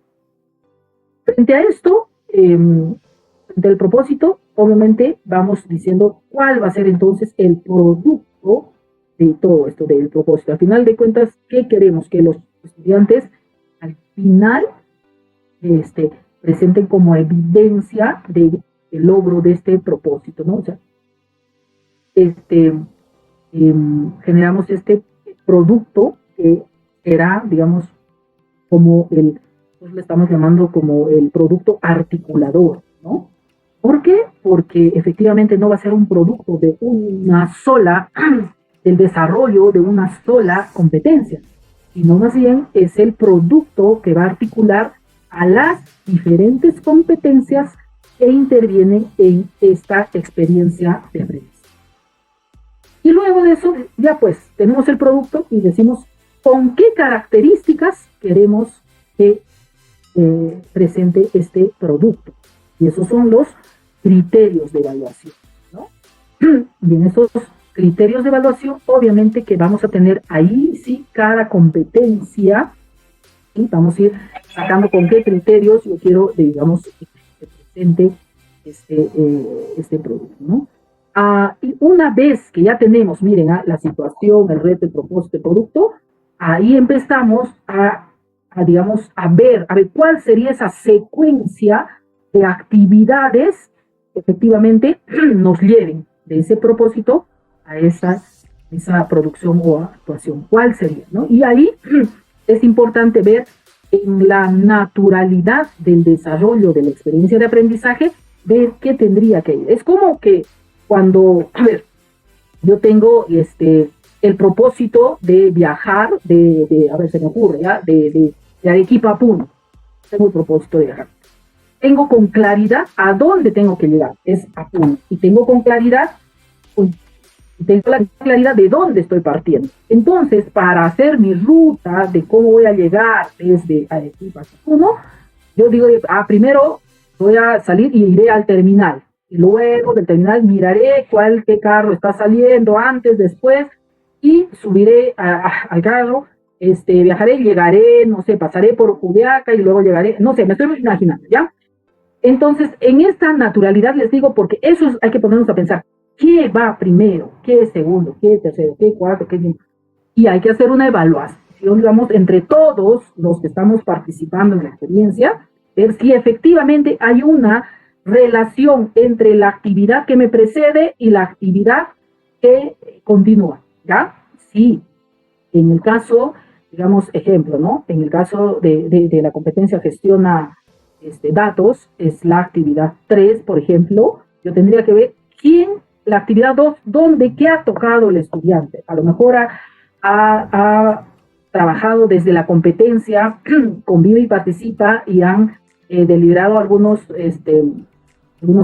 Frente a esto, frente al propósito, obviamente vamos diciendo cuál va a ser entonces el producto de todo esto, del propósito. Al final de cuentas, ¿qué queremos? Que los estudiantes al final presenten como evidencia del logro de este propósito, ¿no? O sea, generamos este producto que será, digamos, como nosotros le estamos llamando como el producto articulador, ¿no? ¿Por qué? Porque efectivamente no va a ser un producto de del desarrollo de una sola competencia, sino más bien es el producto que va a articular a las diferentes competencias que intervienen en esta experiencia de aprendizaje. Y luego de eso, ya pues, tenemos el producto y decimos con qué características queremos que presente este producto. Y esos son los criterios de evaluación, ¿no? Y en esos criterios de evaluación, obviamente que vamos a tener ahí sí cada competencia y vamos a ir sacando con qué criterios yo quiero, digamos, que presente este producto, ¿no? Y una vez que ya tenemos, miren, la situación, el reto, el propósito, el producto, ahí empezamos digamos, a ver cuál sería esa secuencia de actividades que efectivamente nos lleven de ese propósito a esa producción o actuación. ¿Cuál sería? ¿No? Y ahí es importante ver en la naturalidad del desarrollo de la experiencia de aprendizaje, ver qué tendría que ir. Es como que cuando, yo tengo el propósito de viajar, a ver, se me ocurre, ¿ya? De Arequipa a Puno. Tengo el propósito de viajar. Tengo con claridad a dónde tengo que llegar, es a Puno. Y tengo con claridad, la claridad de dónde estoy partiendo. Entonces, para hacer mi ruta de cómo voy a llegar desde Arequipa a Puno, yo digo, primero voy a salir y iré al terminal. Y luego del terminal miraré qué carro está saliendo antes, después, y subiré al carro, viajaré, llegaré, no sé, pasaré por Juliaca y luego llegaré, no sé, me estoy imaginando, ¿ya? Entonces, en esta naturalidad les digo, porque eso hay que ponernos a pensar, ¿qué va primero? ¿Qué es segundo? ¿Qué es tercero? ¿Qué es cuarto? ¿Qué es quinto? Y hay que hacer una evaluación, digamos, entre todos los que estamos participando en la experiencia, ver si efectivamente hay una relación entre la actividad que me precede y la actividad que continúa, ¿ya? Sí, en el caso, digamos, ejemplo, ¿no? En el caso de la competencia gestiona datos, es la actividad 3, por ejemplo, yo tendría que ver la actividad 2, qué ha tocado el estudiante. A lo mejor ha trabajado desde la competencia, convive y participa y han deliberado algunos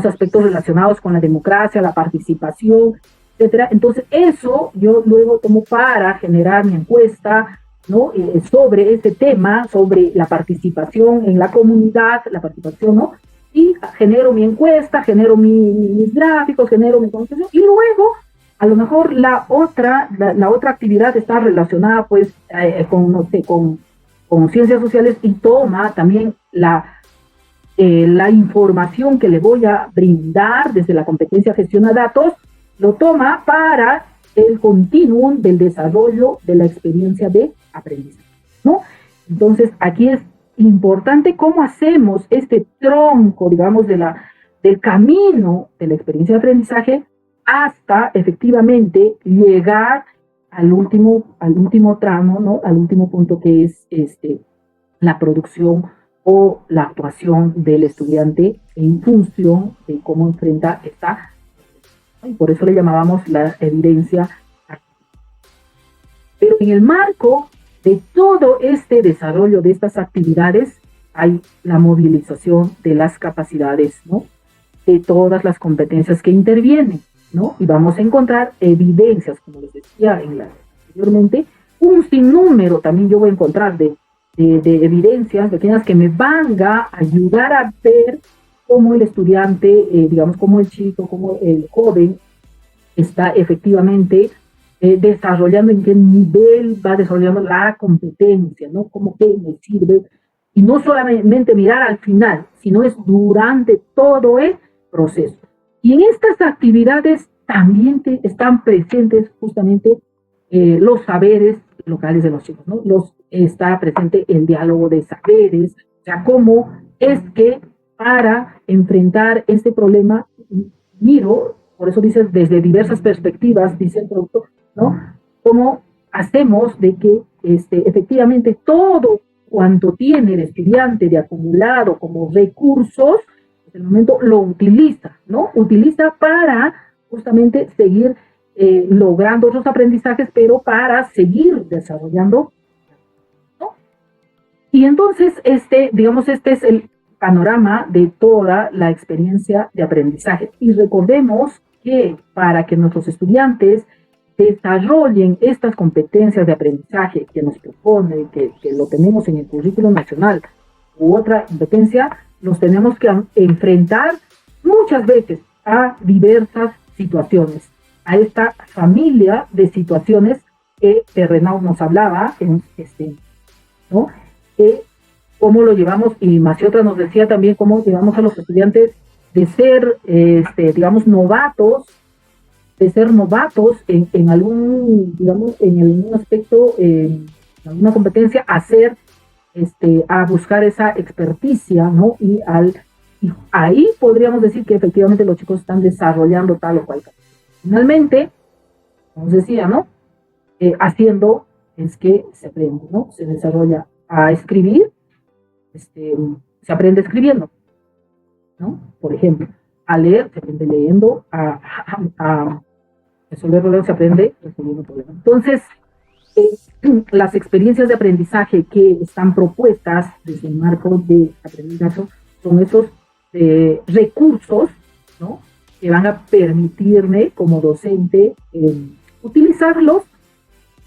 aspectos relacionados con la democracia, la participación, etcétera. Entonces, eso yo luego tomo para generar mi encuesta, ¿no? Sobre este tema, sobre la participación en la comunidad, la participación, ¿no? Y genero mi encuesta, genero mis gráficos, genero mi conversación, y luego, a lo mejor la otra actividad está relacionada, pues, con, no sé, con ciencias sociales y toma también la información que le voy a brindar desde la competencia gestiona datos, lo toma para el continuum del desarrollo de la experiencia de aprendizaje, ¿no? Entonces, aquí es importante cómo hacemos este tronco, digamos, del camino de la experiencia de aprendizaje hasta efectivamente llegar al último tramo, ¿no? Al último punto, que es la producción o la actuación del estudiante en función de cómo enfrenta esta, y por eso le llamábamos la evidencia. Pero en el marco de todo este desarrollo de estas actividades hay la movilización de las capacidades, ¿no? De todas las competencias que intervienen, ¿no? Y vamos a encontrar evidencias, como les decía anteriormente, un sinnúmero también yo voy a encontrar de evidencias pequeñas que me van a ayudar a ver cómo el estudiante, digamos, cómo el chico, cómo el joven está efectivamente desarrollando, en qué nivel va desarrollando la competencia, ¿no? Cómo que me sirve. Y no solamente mirar al final, sino es durante todo el proceso. Y en estas actividades también están presentes justamente los saberes locales de los chicos, ¿no? Está presente el diálogo de saberes, o sea, cómo es que para enfrentar este problema, miro, por eso dices, desde diversas perspectivas, dice el productor, ¿no? Cómo hacemos de que efectivamente todo cuanto tiene el estudiante de acumulado como recursos, en el momento lo utiliza, ¿no? Utiliza para justamente seguir logrando otros aprendizajes, pero para seguir desarrollando, ¿no? Y entonces, digamos, este es el panorama de toda la experiencia de aprendizaje. Y recordemos que para que nuestros estudiantes desarrollen estas competencias de aprendizaje que nos propone, que lo tenemos en el currículo nacional, u otra competencia, nos tenemos que enfrentar muchas veces a diversas situaciones, a esta familia de situaciones que Renaud nos hablaba, ¿no? Cómo lo llevamos, y Maciotra nos decía también cómo llevamos a los estudiantes de ser, digamos, novatos, en algún, digamos, en algún aspecto, en alguna competencia, a buscar esa experticia, ¿no? Y ahí podríamos decir que efectivamente los chicos están desarrollando tal o cual. Finalmente, como decía, ¿no? Haciendo es que se aprende, ¿no? Se desarrolla a escribir, se aprende escribiendo, ¿no? Por ejemplo, a leer, se aprende leyendo, a resolver problemas, se aprende resolviendo problemas. Entonces, las experiencias de aprendizaje que están propuestas desde el marco de aprendizaje son esos recursos, ¿no? Que van a permitirme como docente utilizarlos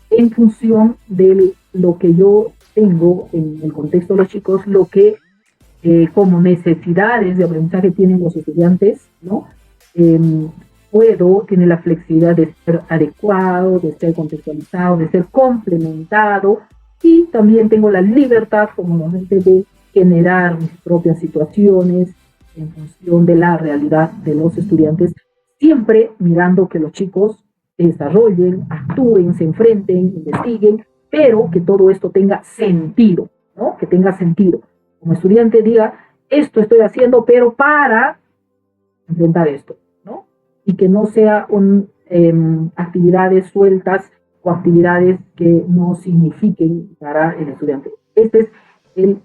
en función de lo que yo tengo en el contexto de los chicos, lo que como necesidades de aprendizaje tienen los estudiantes, ¿no? Tiene la flexibilidad de ser adecuado, de ser contextualizado, de ser complementado, y también tengo la libertad como docente de generar mis propias situaciones en función de la realidad de los estudiantes, siempre mirando que los chicos desarrollen, actúen, se enfrenten, investiguen, pero que todo esto tenga sentido, ¿no? Que tenga sentido. Como estudiante diga, esto estoy haciendo, pero para enfrentar esto, ¿no? Y que no sea actividades sueltas o actividades que no signifiquen para el estudiante. Este es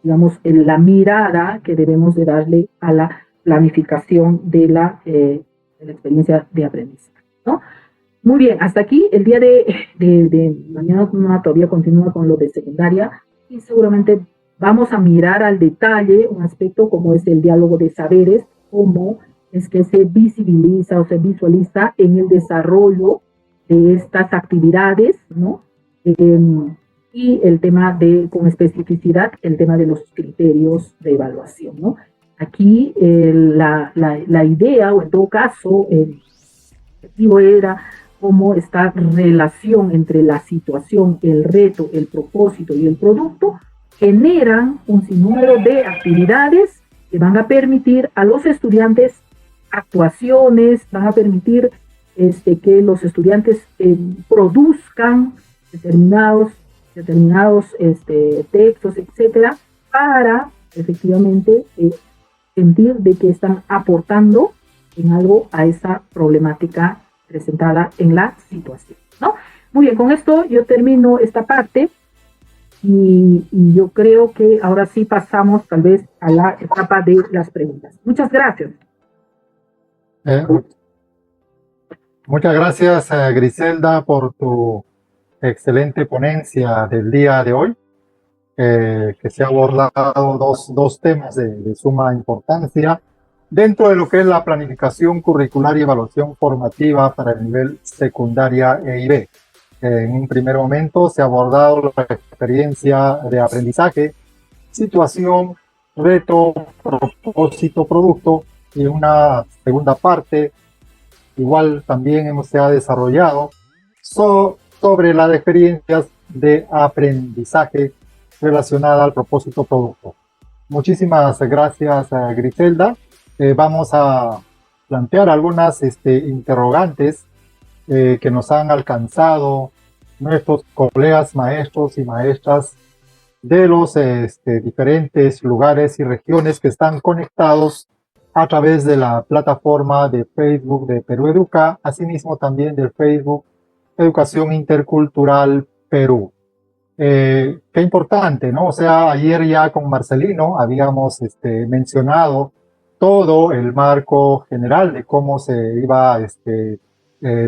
la mirada que debemos de darle a la planificación de la experiencia de aprendizaje, ¿no? Muy bien, hasta aquí el día de mañana todavía continúa con lo de secundaria, y seguramente vamos a mirar al detalle un aspecto como es el diálogo de saberes, cómo es que se visibiliza o se visualiza en el desarrollo de estas actividades, ¿no? Y el tema con especificidad, el tema de los criterios de evaluación, ¿no? Aquí la idea, o en todo caso, el objetivo era cómo esta relación entre la situación, el reto, el propósito y el producto generan un sinnúmero de actividades que van a permitir a los estudiantes actuaciones, van a permitir que los estudiantes produzcan determinados textos, etcétera, para efectivamente sentir de que están aportando en algo a esa problemática presentada en la situación, ¿no? Muy bien, con esto yo termino esta parte y yo creo que ahora sí pasamos tal vez a la etapa de las preguntas. Muchas gracias. Muchas gracias, Griselda, por tu excelente ponencia del día de hoy, que se ha abordado dos temas de suma importancia dentro de lo que es la planificación curricular y evaluación formativa para el nivel secundaria EIB. En un primer momento se ha abordado la experiencia de aprendizaje, situación, reto, propósito, producto, y una segunda parte igual también se ha desarrollado sobre las experiencias de aprendizaje relacionada al propósito producto. Muchísimas gracias, Griselda. Vamos a plantear algunas interrogantes que nos han alcanzado nuestros colegas maestros y maestras de los diferentes lugares y regiones que están conectados a través de la plataforma de Facebook de Perú Educa, asimismo también del Facebook Educación Intercultural Perú. Qué importante, ¿no? O sea, ayer ya con Marcelino habíamos mencionado todo el marco general de cómo se iba a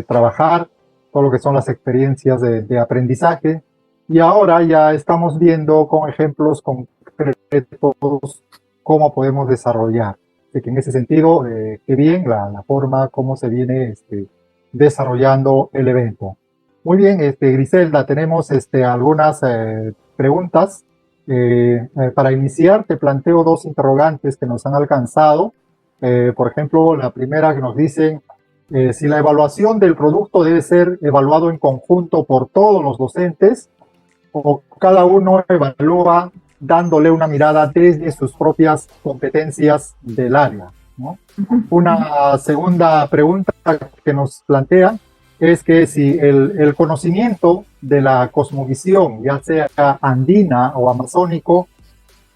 trabajar, todo lo que son las experiencias de aprendizaje, y ahora ya estamos viendo con ejemplos concretos cómo podemos desarrollar. Así que en ese sentido, qué bien la forma como se viene desarrollando el evento. Muy bien, Griselda, tenemos algunas preguntas. Para iniciar, te planteo dos interrogantes que nos han alcanzado. Por ejemplo, la primera que nos dice si la evaluación del producto debe ser evaluado en conjunto por todos los docentes o cada uno evalúa dándole una mirada desde sus propias competencias del área, ¿no? Una segunda pregunta que nos plantea es que si el conocimiento de la cosmovisión, ya sea andina o amazónico,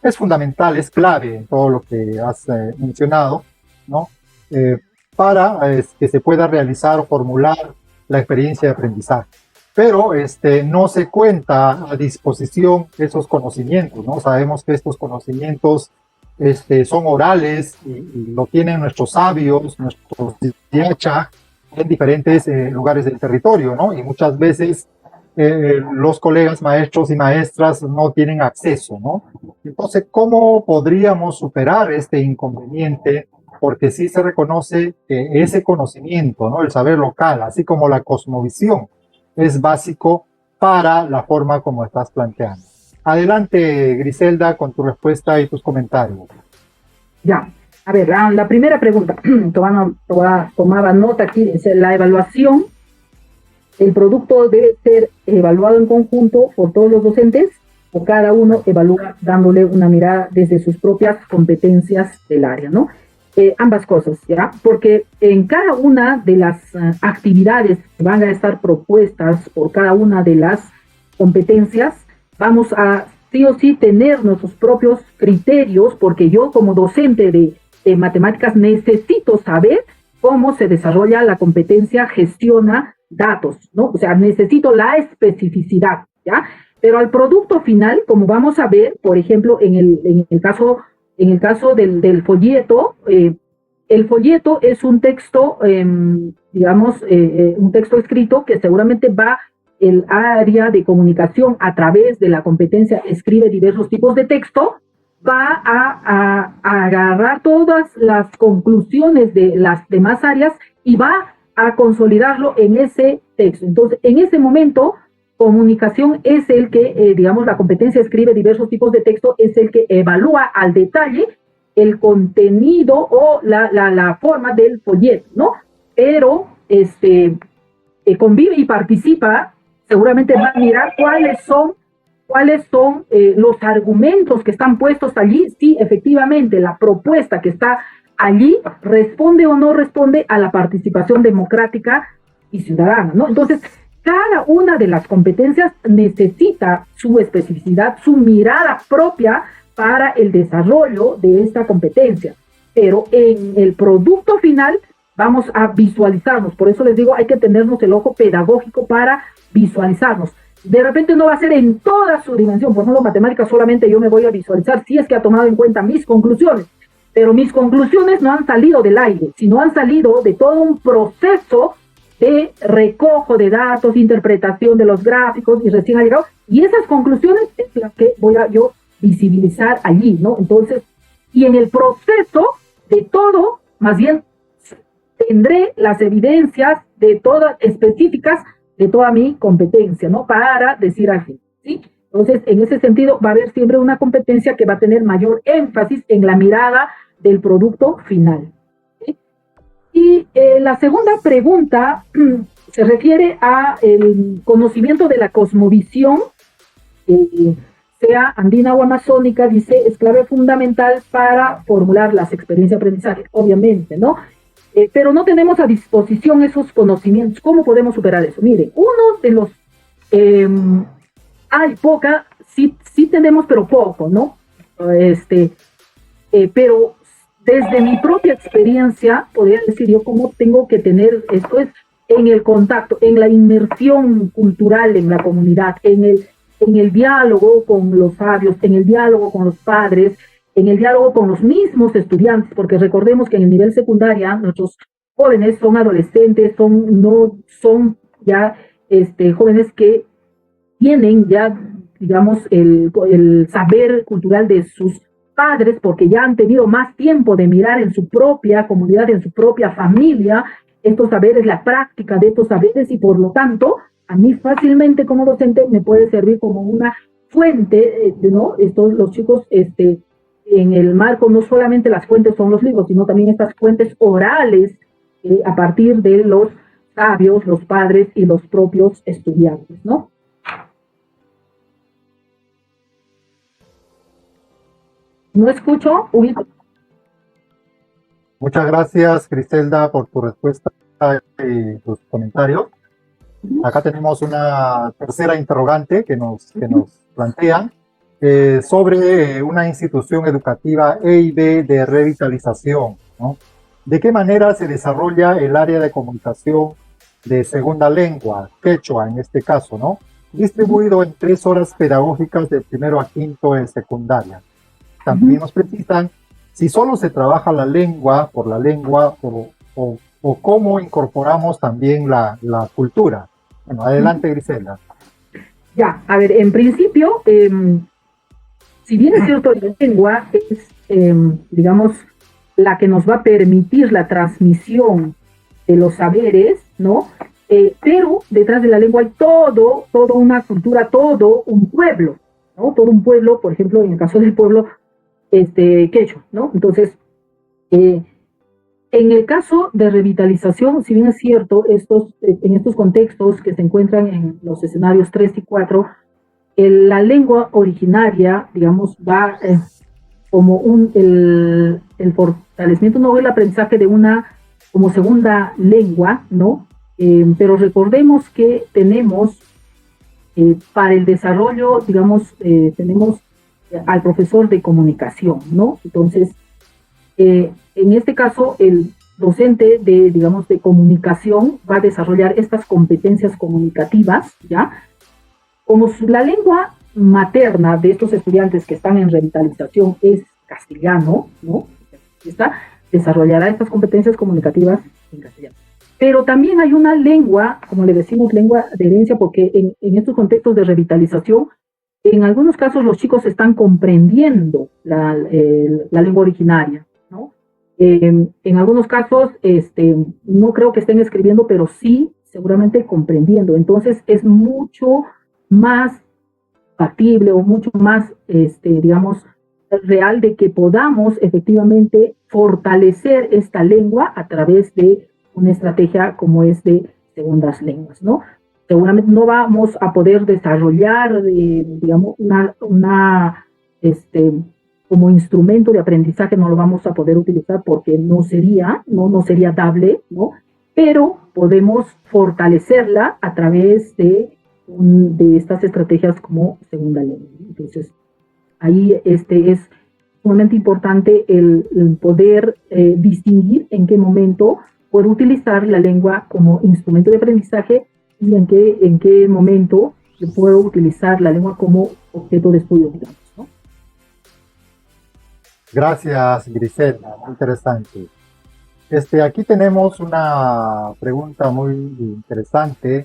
es fundamental, es clave en todo lo que has mencionado, ¿no? Para que se pueda realizar o formular la experiencia de aprendizaje. Pero no se cuenta a disposición esos conocimientos, ¿no? Sabemos que estos conocimientos son orales y lo tienen nuestros sabios, nuestros diacha en diferentes lugares del territorio, ¿no? Y muchas veces los colegas maestros y maestras no tienen acceso, ¿no? Entonces, ¿cómo podríamos superar este inconveniente? Porque sí se reconoce que ese conocimiento, ¿no? El saber local, así como la cosmovisión, es básico para la forma como estás planteando. Adelante, Griselda, con tu respuesta y tus comentarios. Ya, a ver, la primera pregunta, tomaba nota aquí, dice, la evaluación, el producto debe ser evaluado en conjunto por todos los docentes o cada uno evalúa dándole una mirada desde sus propias competencias del área, ¿no? Ambas cosas, ¿ya? Porque en cada una de las actividades que van a estar propuestas por cada una de las competencias, vamos a sí o sí tener nuestros propios criterios, porque yo como docente de matemáticas necesito saber cómo se desarrolla la competencia, gestiona datos, ¿no? O sea, necesito la especificidad, ¿ya? Pero al producto final, como vamos a ver, por ejemplo, en el caso del folleto, el folleto es un texto, un texto escrito que seguramente va el área de comunicación a través de la competencia escribe diversos tipos de texto, va a agarrar todas las conclusiones de las demás áreas y va a consolidarlo en ese texto. Entonces, en ese momento, comunicación es el que, la competencia escribe diversos tipos de texto, es el que evalúa al detalle el contenido o la forma del folleto, ¿no? Pero, convive y participa, seguramente va a mirar cuáles son los argumentos que están puestos allí, si efectivamente la propuesta que está allí responde o no responde a la participación democrática y ciudadana, ¿no? Entonces, cada una de las competencias necesita su especificidad, su mirada propia para el desarrollo de esta competencia. Pero en el producto final vamos a visualizarnos. Por eso les digo, hay que tenernos el ojo pedagógico para visualizarnos. De repente no va a ser en toda su dimensión. Por ejemplo, matemáticas solamente yo me voy a visualizar si es que ha tomado en cuenta mis conclusiones. Pero mis conclusiones no han salido del aire, sino han salido de todo un proceso de recojo de datos, interpretación de los gráficos y recién ha llegado. Y esas conclusiones es las que voy a yo visibilizar allí, ¿no? Entonces, y en el proceso de todo, más bien tendré las evidencias de todas específicas de toda mi competencia, ¿no? Para decir así, ¿sí? Entonces, en ese sentido, va a haber siempre una competencia que va a tener mayor énfasis en la mirada del producto final, ¿sí? Y la segunda pregunta se refiere a el conocimiento de la cosmovisión, sea andina o amazónica, dice, es clave fundamental para formular las experiencias de aprendizaje, obviamente, ¿no? Pero no tenemos a disposición esos conocimientos. ¿Cómo podemos superar eso? Miren, uno de los... hay poca, sí tenemos, pero poco, ¿no? Pero desde mi propia experiencia, podría decir yo cómo tengo que tener esto es en el contacto, en la inmersión cultural en la comunidad, en el diálogo con los sabios, en el diálogo con los padres, en el diálogo con los mismos estudiantes, porque recordemos que en el nivel secundaria nuestros jóvenes son adolescentes, no son ya jóvenes que tienen ya, digamos, el saber cultural de sus padres, porque ya han tenido más tiempo de mirar en su propia comunidad, en su propia familia, estos saberes, la práctica de estos saberes, y por lo tanto, a mí fácilmente como docente me puede servir como una fuente, ¿no? Los chicos, en el marco, no solamente las fuentes son los libros, sino también estas fuentes orales, a partir de los sabios, los padres y los propios estudiantes, ¿no? No escucho, uy. Muchas gracias, Griselda, por tu respuesta y tus comentarios. Acá tenemos una tercera interrogante que nos plantean sobre una institución educativa EIB de revitalización, ¿no? ¿De qué manera se desarrolla el área de comunicación de segunda lengua, quechua en este caso, ¿no? Distribuido en 3 horas pedagógicas de primero a quinto en secundaria? También nos precisan si solo se trabaja la lengua por la lengua o cómo incorporamos también la cultura. Bueno, adelante, Griselda. Ya, a ver, en principio, si bien es cierto, la lengua es, digamos, la que nos va a permitir la transmisión de los saberes, ¿no? Pero detrás de la lengua hay toda una cultura, todo un pueblo, ¿no? Todo un pueblo, por ejemplo, en el caso del pueblo quechua, ¿no? Entonces, en el caso de revitalización, si bien es cierto, en estos contextos que se encuentran en los escenarios 3 y 4, la lengua originaria, digamos, va como el fortalecimiento, no el aprendizaje de una como segunda lengua, ¿no? Pero recordemos que tenemos, para el desarrollo, digamos, tenemos al profesor de comunicación, ¿no? Entonces, en este caso, el docente digamos, de comunicación va a desarrollar estas competencias comunicativas, ¿ya? Como la lengua materna de estos estudiantes que están en revitalización es castellano, ¿no? Desarrollará estas competencias comunicativas en castellano. Pero también hay una lengua, como le decimos, lengua de herencia, porque en estos contextos de revitalización, en algunos casos los chicos están comprendiendo la lengua originaria, ¿no? En algunos casos, no creo que estén escribiendo, pero sí, seguramente comprendiendo. Entonces, es mucho más factible o mucho más, digamos, real de que podamos efectivamente fortalecer esta lengua a través de una estrategia como es de segundas lenguas, ¿no? Seguramente no vamos a poder desarrollar, digamos, como instrumento de aprendizaje, no lo vamos a poder utilizar porque no sería dable, ¿no? Pero podemos fortalecerla a través de estas estrategias como segunda lengua. Entonces, ahí es sumamente importante el poder distinguir en qué momento poder utilizar la lengua como instrumento de aprendizaje y en qué momento yo puedo utilizar la lengua como objeto de estudio, digamos, ¿no? Gracias, Griselda, muy interesante. Aquí tenemos una pregunta muy interesante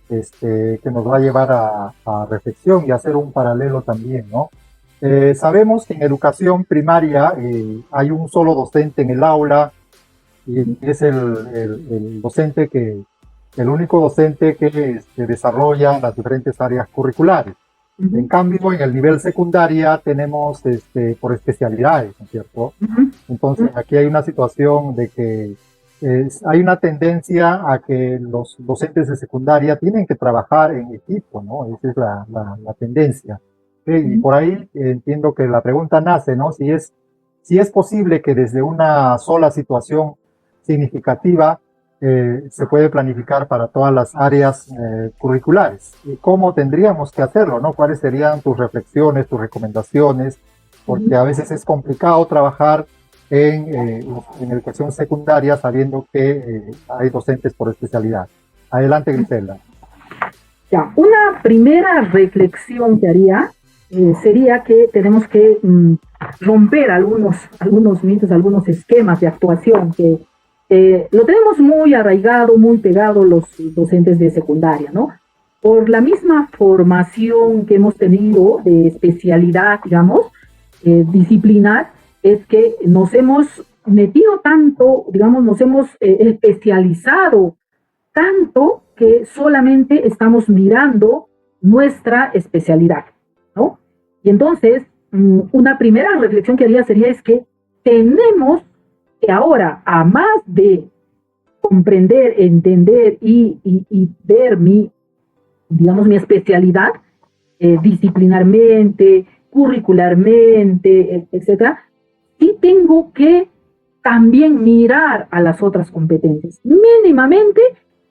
que nos va a llevar a reflexión y a hacer un paralelo también, ¿no? Sabemos que en educación primaria hay un solo docente en el aula y es el docente el único docente que desarrolla las diferentes áreas curriculares. Uh-huh. En cambio, en el nivel secundaria tenemos por especialidades, ¿no es cierto? Uh-huh. Entonces, aquí hay una situación de que hay una tendencia a que los docentes de secundaria tienen que trabajar en equipo, ¿no? Esa es la tendencia. Y por ahí entiendo que la pregunta nace, ¿no? Si es posible que desde una sola situación significativa se puede planificar para todas las áreas curriculares. ¿Y cómo tendríamos que hacerlo, no? ¿Cuáles serían tus reflexiones, tus recomendaciones? Porque a veces es complicado trabajar en educación secundaria sabiendo que hay docentes por especialidad. Adelante, Griselda. Ya, una primera reflexión que haría sería que tenemos que romper algunos mitos, algunos esquemas de actuación que lo tenemos muy arraigado, muy pegado los docentes de secundaria, ¿no? Por la misma formación que hemos tenido de especialidad, digamos, disciplinar, es que nos hemos metido tanto, digamos, nos hemos especializado tanto que solamente estamos mirando nuestra especialidad, ¿no? Y entonces, una primera reflexión que haría sería es que tenemos que ahora, a más de comprender, entender y ver digamos, mi especialidad, disciplinarmente, curricularmente, etcétera, sí tengo que también mirar a las otras competencias, mínimamente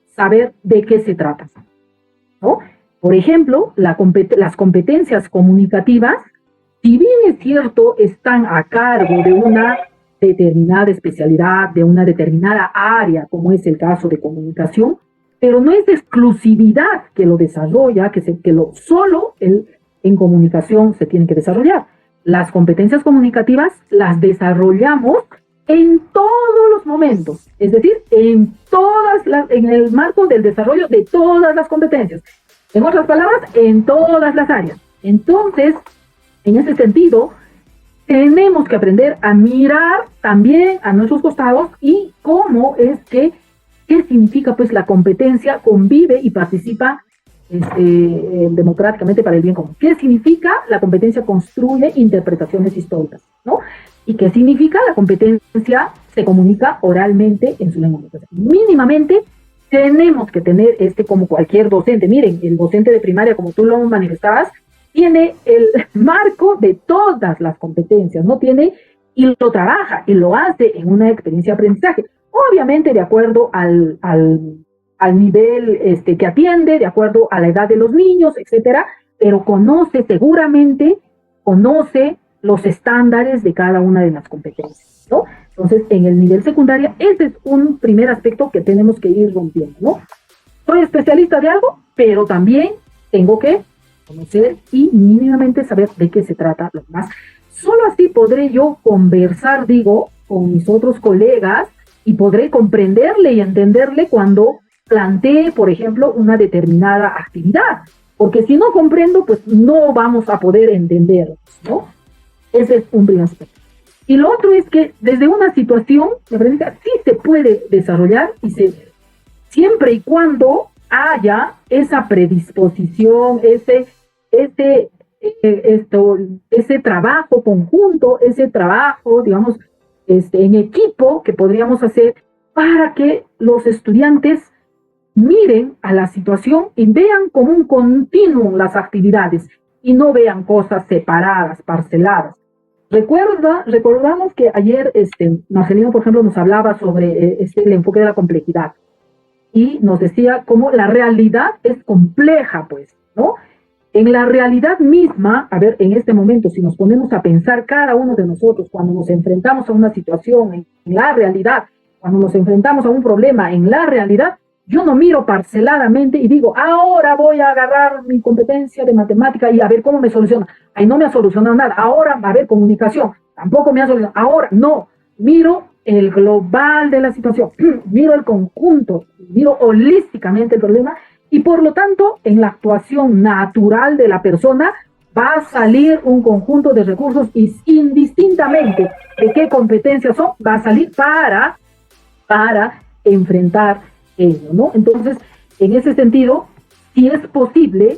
saber de qué se trata, ¿no? Por ejemplo, las competencias comunicativas, si bien es cierto, están a cargo de una determinada especialidad, de una determinada área, como es el caso de comunicación, pero no es de exclusividad que lo desarrolla, solo en comunicación se tiene que desarrollar. Las competencias comunicativas las desarrollamos en todos los momentos, es decir, en el marco del desarrollo de todas las competencias. En otras palabras, en todas las áreas. Entonces, en ese sentido, tenemos que aprender a mirar también a nuestros costados y cómo es qué significa pues la competencia, convive y participa democráticamente para el bien común. ¿Qué significa la competencia? Construye interpretaciones históricas, ¿no? ¿Y qué significa la competencia? Se comunica oralmente en su lengua materna. Mínimamente tenemos que tener como cualquier docente. Miren, el docente de primaria, como tú lo manifestabas, tiene el marco de todas las competencias, ¿no? Y lo trabaja y lo hace en una experiencia de aprendizaje. Obviamente de acuerdo al nivel que atiende, de acuerdo a la edad de los niños, etcétera, pero seguramente conoce los estándares de cada una de las competencias, ¿no? Entonces, en el nivel secundaria, ese es un primer aspecto que tenemos que ir rompiendo, ¿no? Soy especialista de algo, pero también tengo que conocer y mínimamente saber de qué se trata lo demás. Solo así podré yo conversar, con mis otros colegas y podré comprenderle y entenderle cuando plantee, por ejemplo, una determinada actividad. Porque si no comprendo, pues no vamos a poder entender, ¿no? Ese es un primer aspecto. Y lo otro es que desde una situación de aprendizaje sí se puede desarrollar siempre y cuando haya esa predisposición, ese trabajo conjunto, ese trabajo, digamos, en equipo que podríamos hacer para que los estudiantes miren a la situación y vean como un continuum las actividades y no vean cosas separadas, parceladas. Recordamos que ayer Marcelino, por ejemplo, nos hablaba sobre el enfoque de la complejidad y nos decía cómo la realidad es compleja, pues, ¿no? En la realidad misma, a ver, en este momento, si nos ponemos a pensar cada uno de nosotros cuando nos enfrentamos a una situación en la realidad, cuando nos enfrentamos a un problema en la realidad, yo no miro parceladamente y digo, ahora voy a agarrar mi competencia de matemática y a ver cómo me soluciona. Ahí no me ha solucionado nada. Ahora, a ver, comunicación, tampoco me ha solucionado. Ahora, no, miro el global de la situación, miro el conjunto, miro holísticamente el problema y por lo tanto, en la actuación natural de la persona va a salir un conjunto de recursos y indistintamente de qué competencias son, va a salir para enfrentar ello, ¿no? Entonces, en ese sentido, si es posible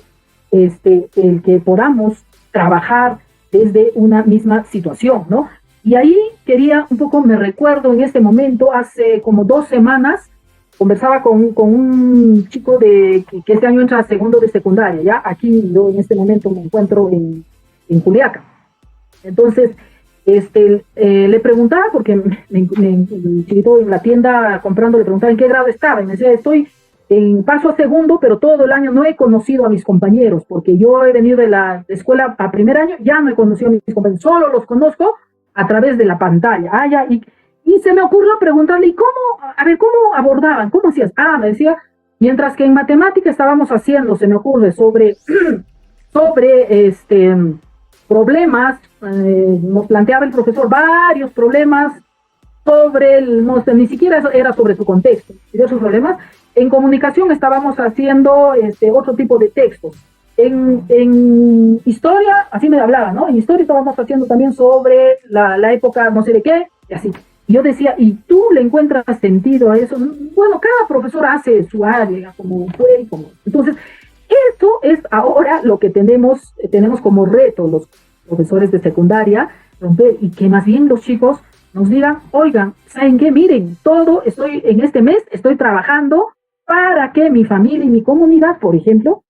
el que podamos trabajar desde una misma situación, ¿no? Y ahí me recuerdo en este momento, hace como 2 semanas, conversaba con un chico que este año entra a segundo de secundaria, ¿ya? Aquí yo en este momento me encuentro en Juliaca. Entonces, le preguntaba, porque el chiquito en la tienda comprando le preguntaba en qué grado estaba, y me decía, estoy en paso a segundo, pero todo el año no he conocido a mis compañeros, porque yo he venido de la escuela a primer año, ya no he conocido a mis compañeros, solo los conozco a través de la pantalla. Y se me ocurrió preguntarle, ¿y cómo abordaban? ¿Cómo hacías? Me decía, mientras que en matemática estábamos haciendo, se me ocurre, sobre problemas, nos planteaba el profesor varios problemas ni siquiera era sobre su contexto, diversos problemas. En comunicación estábamos haciendo otro tipo de textos. En historia, así me hablaba, ¿no? En historia estábamos haciendo también sobre la época no sé de qué, y así. Yo decía, ¿y tú le encuentras sentido a eso? Bueno, cada profesor hace su área, como puede, como... Entonces, esto es ahora lo que tenemos como reto los profesores de secundaria, romper, y que más bien los chicos nos digan, oigan, ¿saben qué? Miren, estoy en este mes, estoy trabajando para que mi familia y mi comunidad, por ejemplo,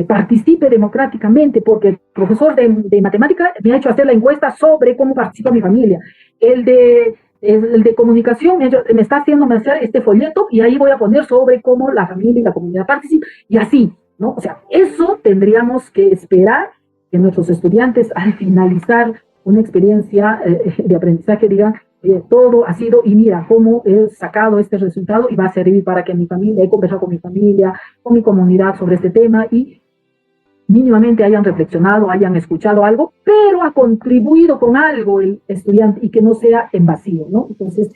participe democráticamente, porque el profesor de matemática me ha hecho hacer la encuesta sobre cómo participa mi familia. El de comunicación me está haciéndome hacer este folleto y ahí voy a poner sobre cómo la familia y la comunidad participan, y así, ¿no? O sea, eso tendríamos que esperar que nuestros estudiantes, al finalizar una experiencia de aprendizaje, digan, todo ha sido, y mira cómo he sacado este resultado y va a servir para que mi familia, he conversado con mi familia, con mi comunidad sobre este tema, y mínimamente hayan reflexionado, hayan escuchado algo, pero ha contribuido con algo el estudiante y que no sea en vacío, ¿no? Entonces,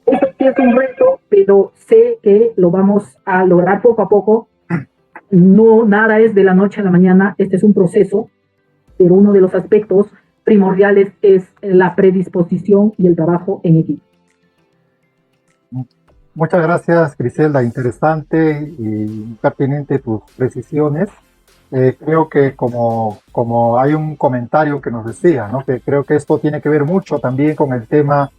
esto sí es un reto, pero sé que lo vamos a lograr poco a poco. No, nada es de la noche a la mañana, este es un proceso, pero uno de los aspectos primordiales es la predisposición y el trabajo en equipo. Muchas gracias, Griselda. Interesante y pertinente tus precisiones. Creo que como hay un comentario que nos decía, ¿no? Que creo que esto tiene que ver mucho también con el tema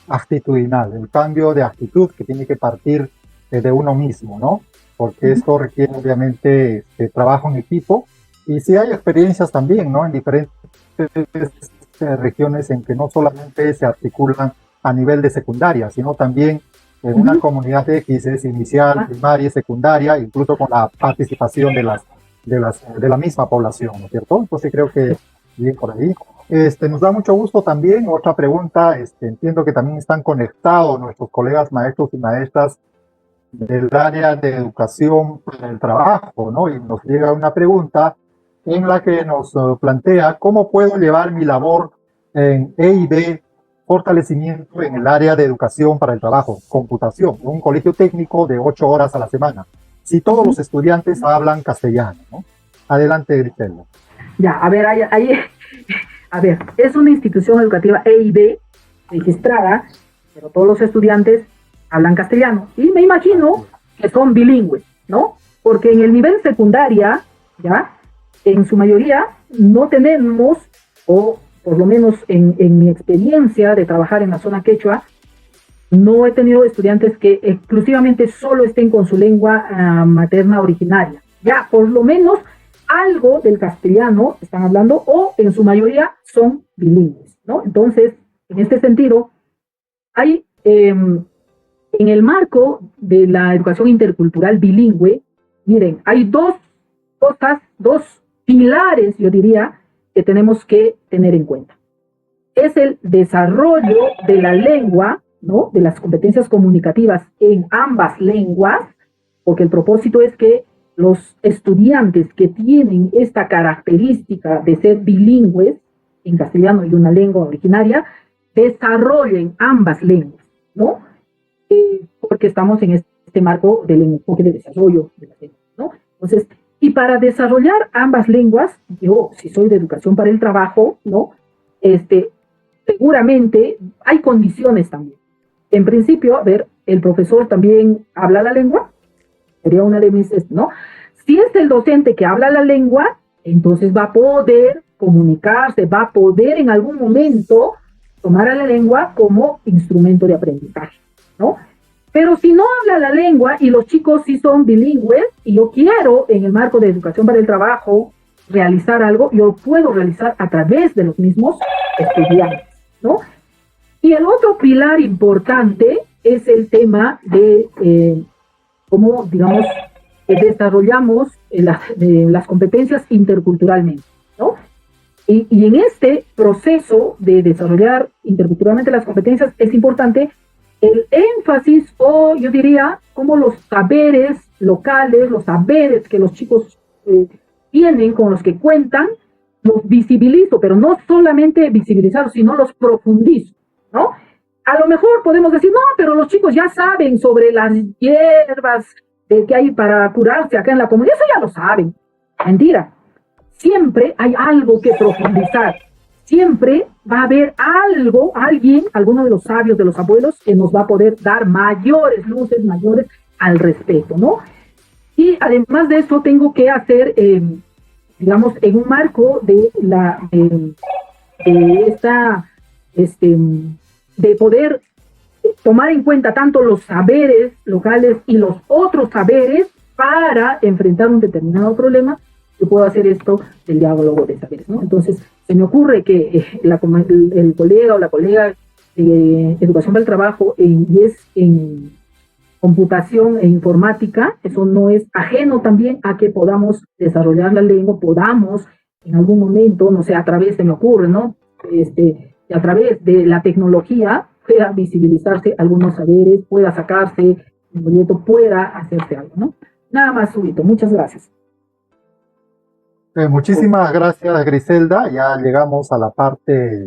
actitudinal, el cambio de actitud que tiene que partir de uno mismo, ¿no? Porque esto requiere obviamente trabajo en equipo, y sí hay experiencias también, ¿no? En diferentes regiones en que no solamente se articulan a nivel de secundaria, sino también en una comunidad X, es inicial, primaria, secundaria, incluso con la participación de la misma población, ¿no es cierto? Entonces creo que bien por ahí. Nos da mucho gusto también, otra pregunta, entiendo que también están conectados nuestros colegas maestros y maestras del área de educación para el trabajo, ¿no? Y nos llega una pregunta en la que nos plantea cómo puedo llevar mi labor en E&B, fortalecimiento en el área de educación para el trabajo, computación, un colegio técnico de 8 horas a la semana, si todos los estudiantes hablan castellano, ¿no? Adelante, Griselda. Ya, a ver, a ver, es una institución educativa E&B registrada, pero todos los estudiantes hablan castellano, y me imagino que son bilingües, ¿no? Porque en el nivel secundaria, ya, en su mayoría no tenemos, o por lo menos en mi experiencia de trabajar en la zona quechua, no he tenido estudiantes que exclusivamente solo estén con su lengua materna originaria. Ya, por lo menos algo del castellano están hablando, o en su mayoría son bilingües, ¿no? Entonces, en este sentido, hay en el marco de la educación intercultural bilingüe, miren, hay dos cosas, dos pilares, yo diría, que tenemos que tener en cuenta. Es el desarrollo de la lengua, ¿no? De las competencias comunicativas en ambas lenguas, porque el propósito es que los estudiantes que tienen esta característica de ser bilingües en castellano y una lengua originaria, desarrollen ambas lenguas, ¿no? Porque estamos en este marco del enfoque de desarrollo de la lengua, ¿no? Entonces, y para desarrollar ambas lenguas, yo, si soy de educación para el trabajo, ¿no? Seguramente hay condiciones también. En principio, a ver, el profesor también habla la lengua, sería una de mis, ¿no? Si es el docente que habla la lengua, entonces va a poder comunicarse, va a poder en algún momento tomar a la lengua como instrumento de aprendizaje, ¿no? Pero si no habla la lengua y los chicos sí son bilingües, y yo quiero en el marco de educación para el trabajo realizar algo, yo lo puedo realizar a través de los mismos estudiantes, ¿no? Y el otro pilar importante es el tema de cómo, digamos, desarrollamos las competencias interculturalmente, ¿no? Y en este proceso de desarrollar interculturalmente las competencias es importante el énfasis, o yo diría, como los saberes locales, los saberes que los chicos tienen, con los que cuentan, los visibilizo, pero no solamente visibilizarlos, sino los profundizo, ¿no? A lo mejor podemos decir, no, pero los chicos ya saben sobre las hierbas que hay para curarse acá en la comunidad, eso ya lo saben. Mentira. Siempre hay algo que profundizar. siempre va a haber algo, alguien, alguno de los sabios, de los abuelos, que nos va a poder dar mayores luces, mayores al respecto, ¿no? Y además de eso tengo que hacer, digamos, en un marco de de poder tomar en cuenta tanto los saberes locales y los otros saberes para enfrentar un determinado problema. Yo puedo hacer esto del diálogo de saberes, ¿no? Entonces, se me ocurre que el colega o la colega de Educación para el Trabajo y es en computación e informática, eso no es ajeno también a que podamos desarrollar la lengua, podamos en algún momento, no sé, a través, se me ocurre, ¿no? A través de la tecnología pueda visibilizarse algunos saberes, pueda sacarse un boleto, pueda hacerse algo, ¿no? Nada más, Súbito. Muchas gracias. Muchísimas gracias, Griselda. Ya llegamos a la parte